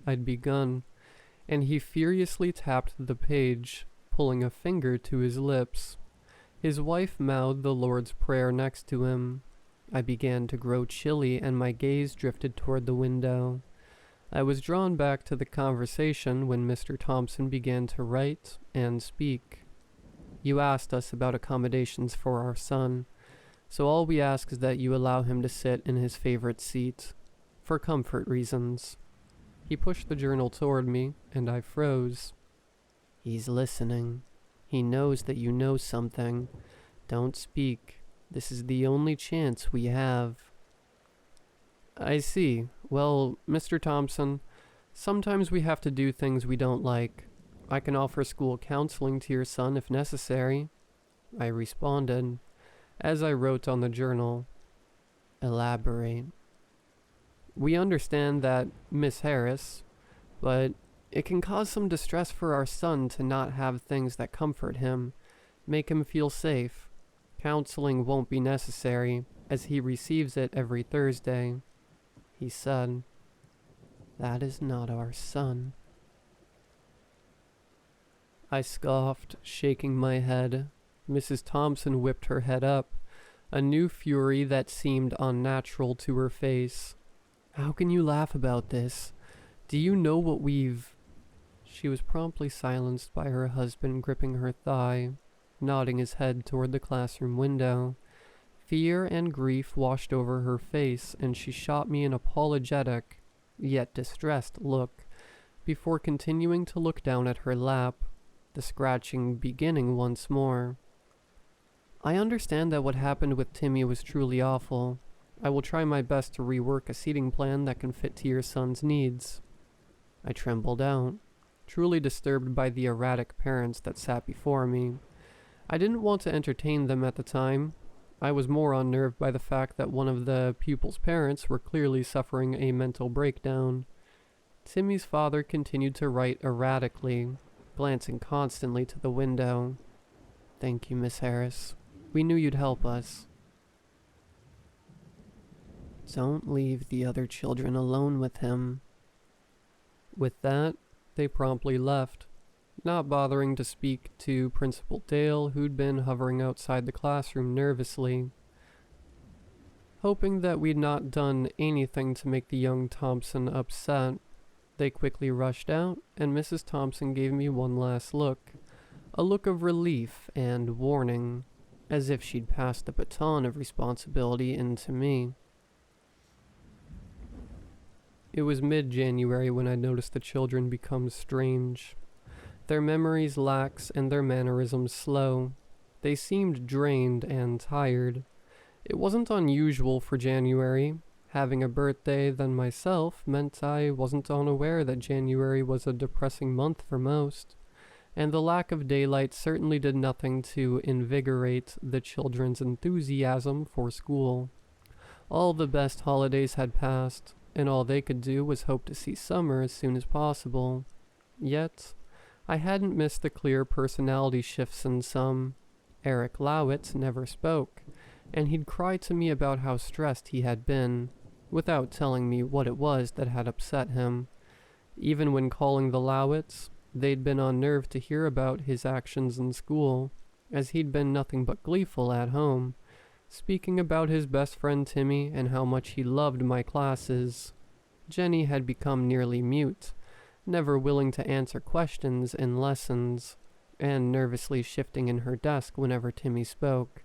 I'd begun, and he furiously tapped the page, pulling a finger to his lips. His wife mouthed the Lord's Prayer next to him. I began to grow chilly, and my gaze drifted toward the window. I was drawn back to the conversation when Mr. Thompson began to write and speak. "You asked us about accommodations for our son, so all we ask is that you allow him to sit in his favorite seat, for comfort reasons." He pushed the journal toward me, and I froze. "He's listening. He knows that you know something. Don't speak. This is the only chance we have." "I see. Well, Mr. Thompson, sometimes we have to do things we don't like. I can offer school counseling to your son if necessary," I responded, as I wrote on the journal. "Elaborate." "We understand that, Miss Harris, but it can cause some distress for our son to not have things that comfort him, make him feel safe. Counseling won't be necessary, as he receives it every Thursday," he said. "That is not our son." I scoffed, shaking my head. Mrs. Thompson whipped her head up, a new fury that seemed unnatural to her face. "How can you laugh about this? Do you know what we've—" She was promptly silenced by her husband gripping her thigh, nodding his head toward the classroom window. Fear and grief washed over her face, and she shot me an apologetic, yet distressed look, before continuing to look down at her lap, the scratching beginning once more. "I understand that what happened with Timmy was truly awful. I will try my best to rework a seating plan that can fit to your son's needs." I trembled out, truly disturbed by the erratic parents that sat before me. I didn't want to entertain them at the time. I was more unnerved by the fact that one of the pupils' parents were clearly suffering a mental breakdown. Timmy's father continued to write erratically, glancing constantly to the window. "Thank you, Miss Harris. We knew you'd help us." "Don't leave the other children alone with him." With that, they promptly left, not bothering to speak to Principal Dale, who'd been hovering outside the classroom nervously. Hoping that we'd not done anything to make the young Thompson upset, they quickly rushed out, and Mrs. Thompson gave me one last look, a look of relief and warning, as if she'd passed the baton of responsibility into me. It was mid-January when I noticed the children become strange. Their memories lax and their mannerisms slow. They seemed drained and tired. It wasn't unusual for January. Having a birthday than myself meant I wasn't unaware that January was a depressing month for most, and the lack of daylight certainly did nothing to invigorate the children's enthusiasm for school. All the best holidays had passed, and all they could do was hope to see summer as soon as possible. Yet, I hadn't missed the clear personality shifts in some. Eric Lowitz never spoke, and he'd cry to me about how stressed he had been, without telling me what it was that had upset him. Even when calling the Lowitz, they'd been unnerved to hear about his actions in school, as he'd been nothing but gleeful at home, speaking about his best friend Timmy and how much he loved my classes. Jenny had become nearly mute, never willing to answer questions in lessons, and nervously shifting in her desk whenever Timmy spoke.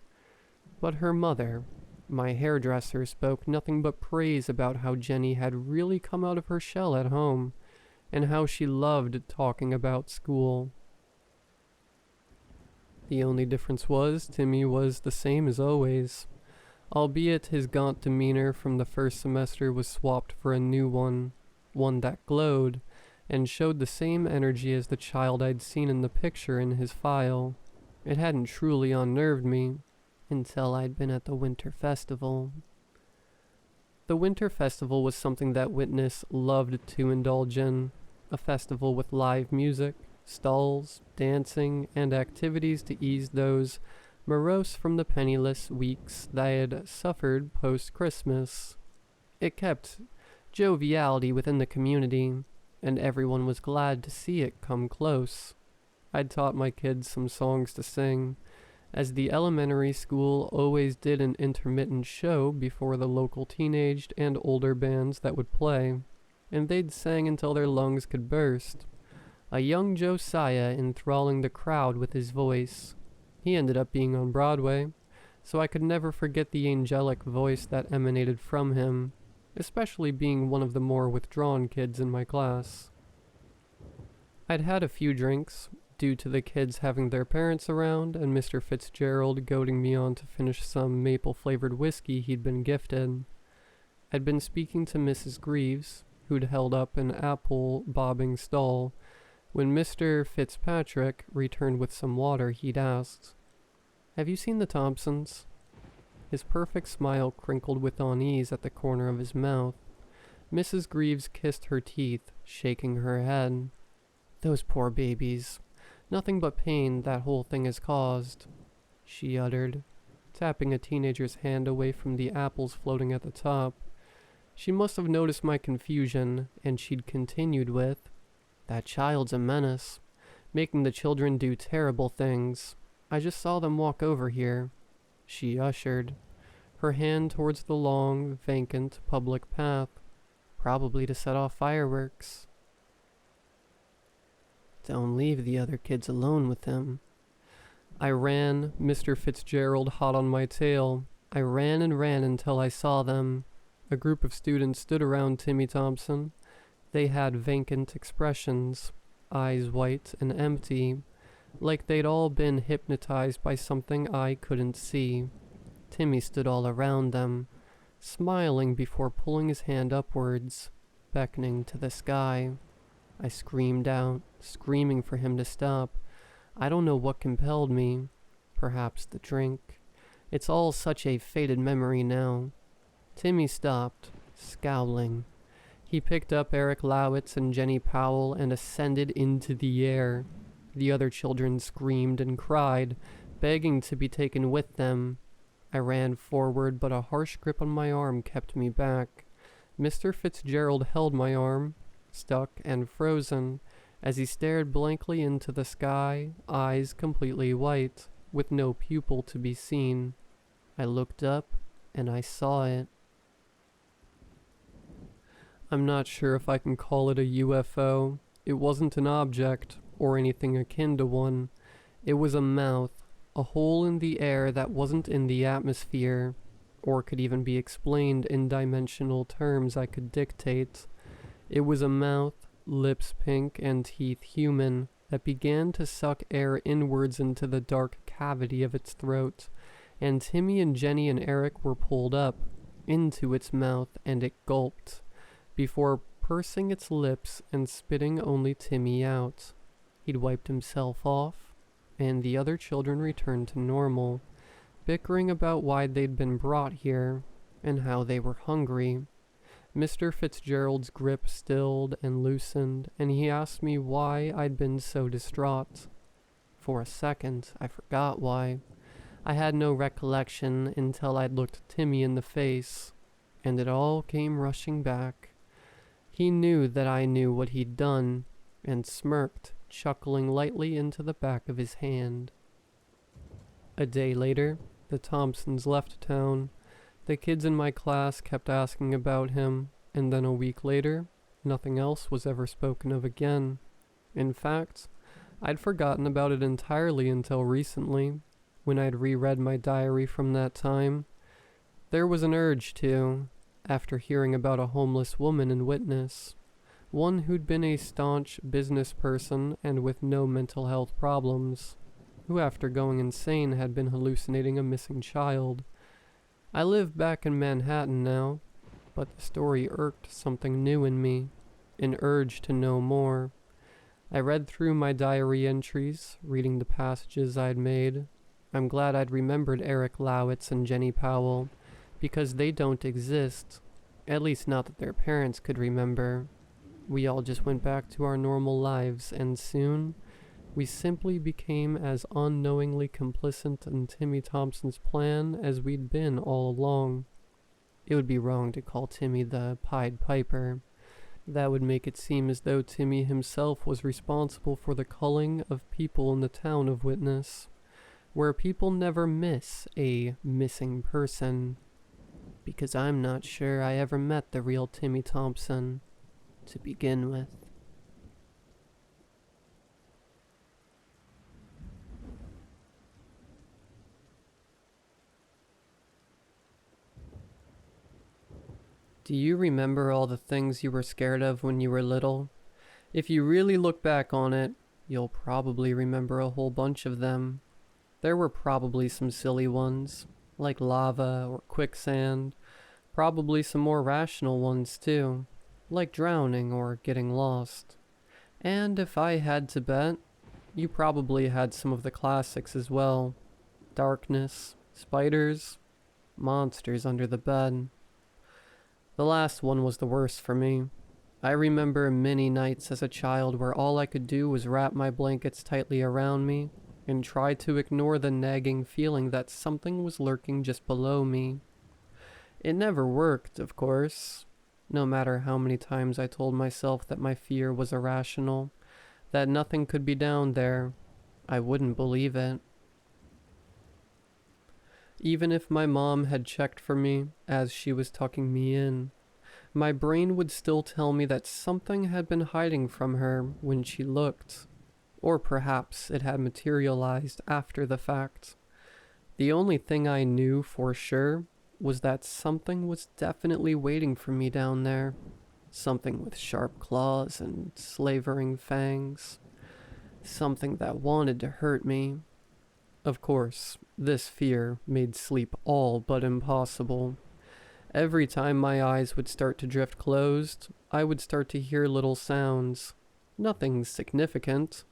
But her mother, my hairdresser, spoke nothing but praise about how Jenny had really come out of her shell at home, and how she loved talking about school. The only difference was Timmy was the same as always, albeit his gaunt demeanor from the first semester was swapped for a new one that glowed, and showed the same energy as the child I'd seen in the picture in his file. It hadn't truly unnerved me, until I'd been at the Winter Festival. The Winter Festival was something that Witness loved to indulge in, a festival with live music, stalls, dancing, and activities to ease those morose from the penniless weeks they had suffered post-Christmas. It kept joviality within the community, and everyone was glad to see it come close. I'd taught my kids some songs to sing, as the elementary school always did an intermittent show before the local teenaged and older bands that would play, and they'd sang until their lungs could burst. A young Josiah enthralling the crowd with his voice. He ended up being on Broadway, so I could never forget the angelic voice that emanated from him, especially being one of the more withdrawn kids in my class. I'd had a few drinks, due to the kids having their parents around and Mr. Fitzgerald goading me on to finish some maple-flavored whiskey he'd been gifted. I'd been speaking to Mrs. Greaves, who'd held up an apple-bobbing stall, when Mr. Fitzpatrick returned with some water he'd asked, "Have you seen the Thompsons?" His perfect smile crinkled with unease at the corner of his mouth. Mrs. Greaves kissed her teeth, shaking her head. "Those poor babies. Nothing but pain that whole thing has caused," she uttered, tapping a teenager's hand away from the apples floating at the top. She must have noticed my confusion, and she'd continued with, "That child's a menace, making the children do terrible things. I just saw them walk over here," she ushered, her hand towards the long, vacant public path, probably to set off fireworks. "Don't leave the other kids alone with him." I ran, Mr. Fitzgerald hot on my tail. I ran and ran until I saw them. A group of students stood around Timmy Thompson. They had vacant expressions, eyes white and empty, like they'd all been hypnotized by something I couldn't see. Timmy stood all around them, smiling before pulling his hand upwards, beckoning to the sky. I screamed out, screaming for him to stop. I don't know what compelled me. Perhaps the drink. It's all such a faded memory now. Timmy stopped, scowling. He picked up Eric Lowitz and Jenny Powell and ascended into the air. The other children screamed and cried, begging to be taken with them. I ran forward, but a harsh grip on my arm kept me back. Mr. Fitzgerald held my arm, stuck and frozen, as he stared blankly into the sky, eyes completely white, with no pupil to be seen. I looked up, and I saw it. I'm not sure if I can call it a UFO. It wasn't an object, or anything akin to one. It was a mouth, a hole in the air that wasn't in the atmosphere, or could even be explained in dimensional terms I could dictate. It was a mouth, lips pink and teeth human, that began to suck air inwards into the dark cavity of its throat, and Timmy and Jenny and Eric were pulled up into its mouth, and it gulped, before pursing its lips and spitting only Timmy out. He'd wiped himself off, and the other children returned to normal, bickering about why they'd been brought here, and how they were hungry. Mr. Fitzgerald's grip stilled and loosened, and he asked me why I'd been so distraught. For a second, I forgot why. I had no recollection until I'd looked Timmy in the face, and it all came rushing back. He knew that I knew what he'd done, and smirked, chuckling lightly into the back of his hand. A day later, the Thompsons left town. The kids in my class kept asking about him, and then a week later, nothing else was ever spoken of again. In fact, I'd forgotten about it entirely until recently, when I'd reread my diary from that time. There was an urge to, after hearing about a homeless woman in witness, one who'd been a staunch business person and with no mental health problems, who after going insane had been hallucinating a missing child. I live back in Manhattan now, but the story irked something new in me, an urge to know more. I read through my diary entries, reading the passages I'd made. I'm glad I'd remembered Eric Lowitz and Jenny Powell, because they don't exist, at least not that their parents could remember. We all just went back to our normal lives, and soon we simply became as unknowingly complicit in Timmy Thompson's plan as we'd been all along. It would be wrong to call Timmy the Pied Piper. That would make it seem as though Timmy himself was responsible for the culling of people in the town of Witness, where people never miss a missing person. Because I'm not sure I ever met the real Timmy Thompson to begin with. Do you remember all the things you were scared of when you were little? If you really look back on it, you'll probably remember a whole bunch of them. There were probably some silly ones, like lava or quicksand. Probably some more rational ones too, like drowning or getting lost. And if I had to bet, you probably had some of the classics as well. Darkness, spiders, monsters under the bed. The last one was the worst for me. I remember many nights as a child where all I could do was wrap my blankets tightly around me and try to ignore the nagging feeling that something was lurking just below me. It never worked, of course. No matter how many times I told myself that my fear was irrational, that nothing could be down there, I wouldn't believe it. Even if my mom had checked for me as she was tucking me in, my brain would still tell me that something had been hiding from her when she looked, or perhaps it had materialized after the fact. The only thing I knew for sure was that something was definitely waiting for me down there. Something with sharp claws and slavering fangs. Something that wanted to hurt me. Of course, this fear made sleep all but impossible. Every time my eyes would start to drift closed, I would start to hear little sounds. Nothing significant,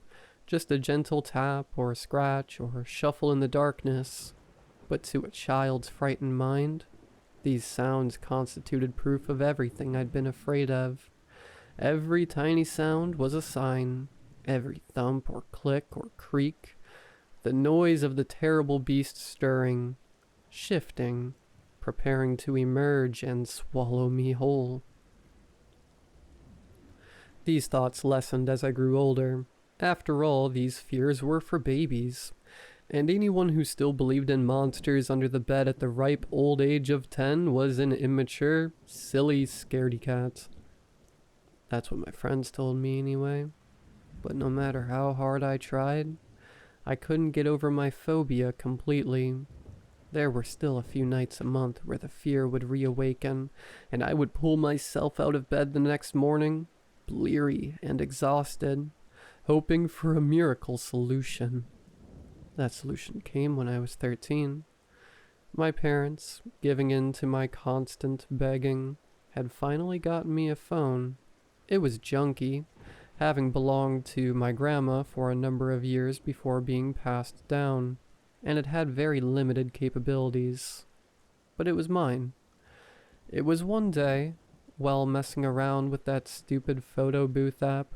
just a gentle tap or scratch or shuffle in the darkness. But to a child's frightened mind, these sounds constituted proof of everything I'd been afraid of. Every tiny sound was a sign. Every thump or click or creak. The noise of the terrible beast stirring, shifting, preparing to emerge and swallow me whole. These thoughts lessened as I grew older. After all, these fears were for babies, and anyone who still believed in monsters under the bed at the ripe old age of 10 was an immature, silly scaredy cat. That's what my friends told me anyway. But no matter how hard I tried, I couldn't get over my phobia completely. There were still a few nights a month where the fear would reawaken, and I would pull myself out of bed the next morning, bleary and exhausted, hoping for a miracle solution. That solution came when I was 13. My parents, giving in to my constant begging, had finally gotten me a phone. It was junky, having belonged to my grandma for a number of years before being passed down, and it had very limited capabilities. But it was mine. It was one day, while messing around with that stupid photo booth app,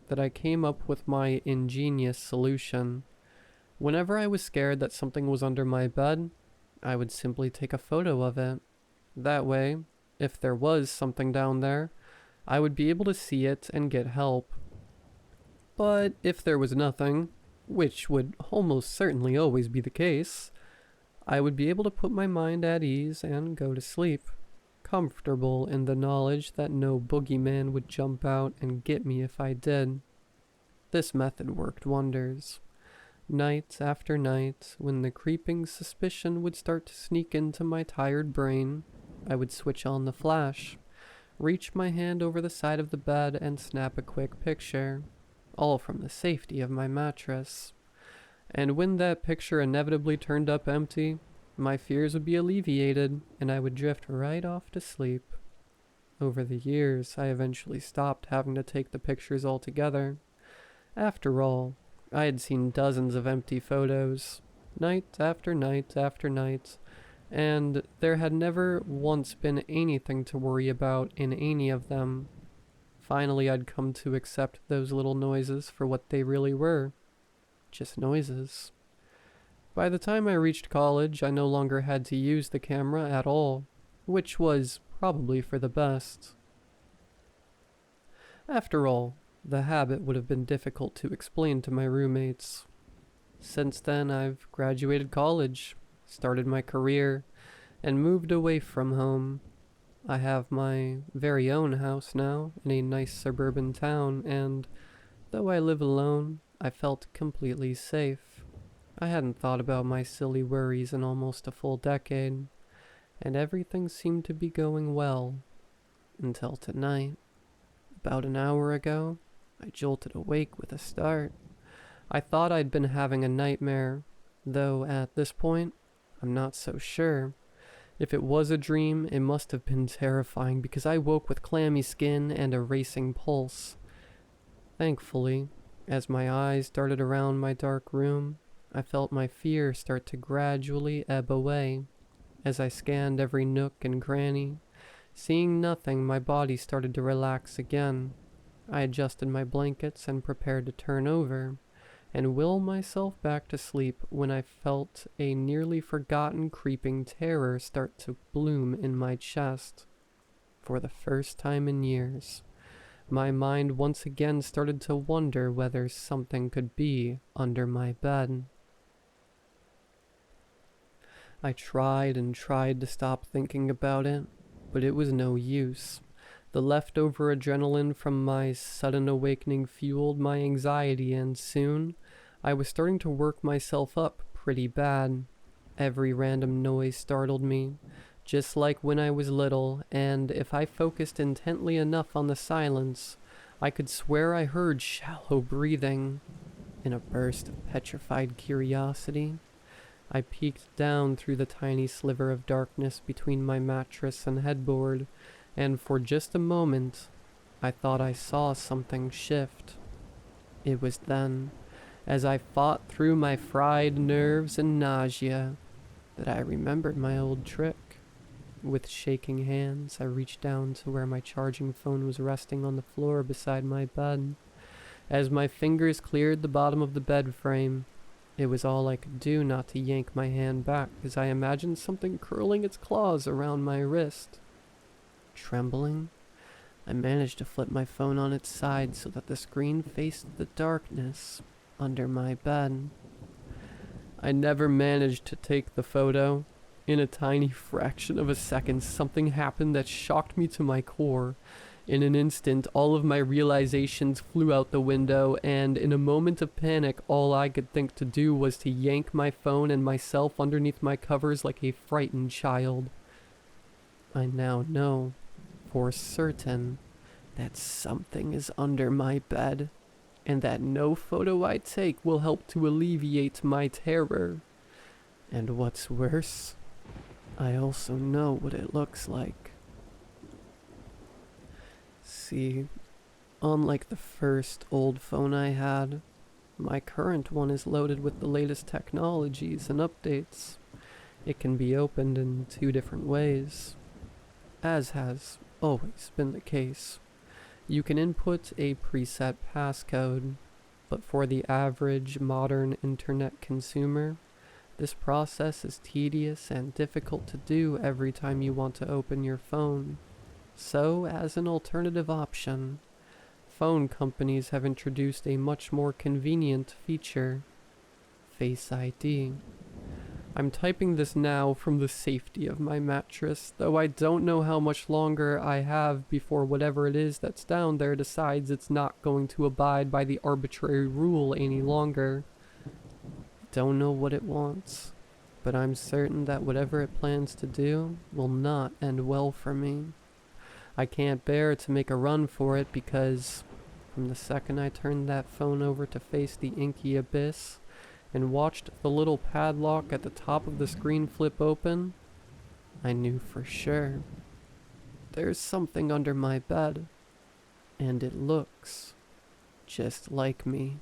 that I came up with my ingenious solution. Whenever I was scared that something was under my bed, I would simply take a photo of it. That way, if there was something down there, I would be able to see it and get help. But if there was nothing, which would almost certainly always be the case, I would be able to put my mind at ease and go to sleep, comfortable in the knowledge that no boogeyman would jump out and get me if I did. This method worked wonders. Night after night, when the creeping suspicion would start to sneak into my tired brain, I would switch on the flash, reach my hand over the side of the bed and snap a quick picture, all from the safety of my mattress. And when that picture inevitably turned up empty, my fears would be alleviated and I would drift right off to sleep. Over the years, I eventually stopped having to take the pictures altogether. After all, I had seen dozens of empty photos, night after night after night, and there had never once been anything to worry about in any of them. Finally, I'd come to accept those little noises for what they really were. Just noises. By the time I reached college, I no longer had to use the camera at all, which was probably for the best. After all, the habit would have been difficult to explain to my roommates. Since then, I've graduated college, started my career, and moved away from home. I have my very own house now in a nice suburban town, and though I live alone, I felt completely safe. I hadn't thought about my silly worries in almost a full decade, and everything seemed to be going well. Until tonight. About an hour ago, I jolted awake with a start. I thought I'd been having a nightmare, though at this point, I'm not so sure. If it was a dream, it must have been terrifying because I woke with clammy skin and a racing pulse. Thankfully, as my eyes darted around my dark room, I felt my fear start to gradually ebb away. As I scanned every nook and cranny, seeing nothing, my body started to relax again. I adjusted my blankets and prepared to turn over, and will myself back to sleep when I felt a nearly forgotten creeping terror start to bloom in my chest. For the first time in years, my mind once again started to wonder whether something could be under my bed. I tried and tried to stop thinking about it, but it was no use. The leftover adrenaline from my sudden awakening fueled my anxiety, and soon I was starting to work myself up pretty bad. Every random noise startled me, just like when I was little, and if I focused intently enough on the silence, I could swear I heard shallow breathing. In a burst of petrified curiosity, I peeked down through the tiny sliver of darkness between my mattress and headboard, and for just a moment, I thought I saw something shift. It was then, as I fought through my fried nerves and nausea, that I remembered my old trick. With shaking hands, I reached down to where my charging phone was resting on the floor beside my bed. As my fingers cleared the bottom of the bed frame, it was all I could do not to yank my hand back as I imagined something curling its claws around my wrist. Trembling, I managed to flip my phone on its side so that the screen faced the darkness under my bed. I never managed to take the photo. In a tiny fraction of a second, something happened that shocked me to my core. In an instant, all of my realizations flew out the window, and in a moment of panic, all I could think to do was to yank my phone and myself underneath my covers like a frightened child. I now know, for certain, that something is under my bed, and that no photo I take will help to alleviate my terror. And what's worse, I also know what it looks like. See, unlike the first old phone I had, my current one is loaded with the latest technologies and updates. It can be opened in 2 different ways, as has always been the case. You can input a preset passcode, but for the average modern internet consumer, this process is tedious and difficult to do every time you want to open your phone. So, as an alternative option, phone companies have introduced a much more convenient feature: Face ID. I'm typing this now from the safety of my mattress, though I don't know how much longer I have before whatever it is that's down there decides it's not going to abide by the arbitrary rule any longer. Don't know what it wants, but I'm certain that whatever it plans to do will not end well for me. I can't bear to make a run for it because, from the second I turned that phone over to face the inky abyss and watched the little padlock at the top of the screen flip open, I knew for sure. There's something under my bed, and it looks just like me.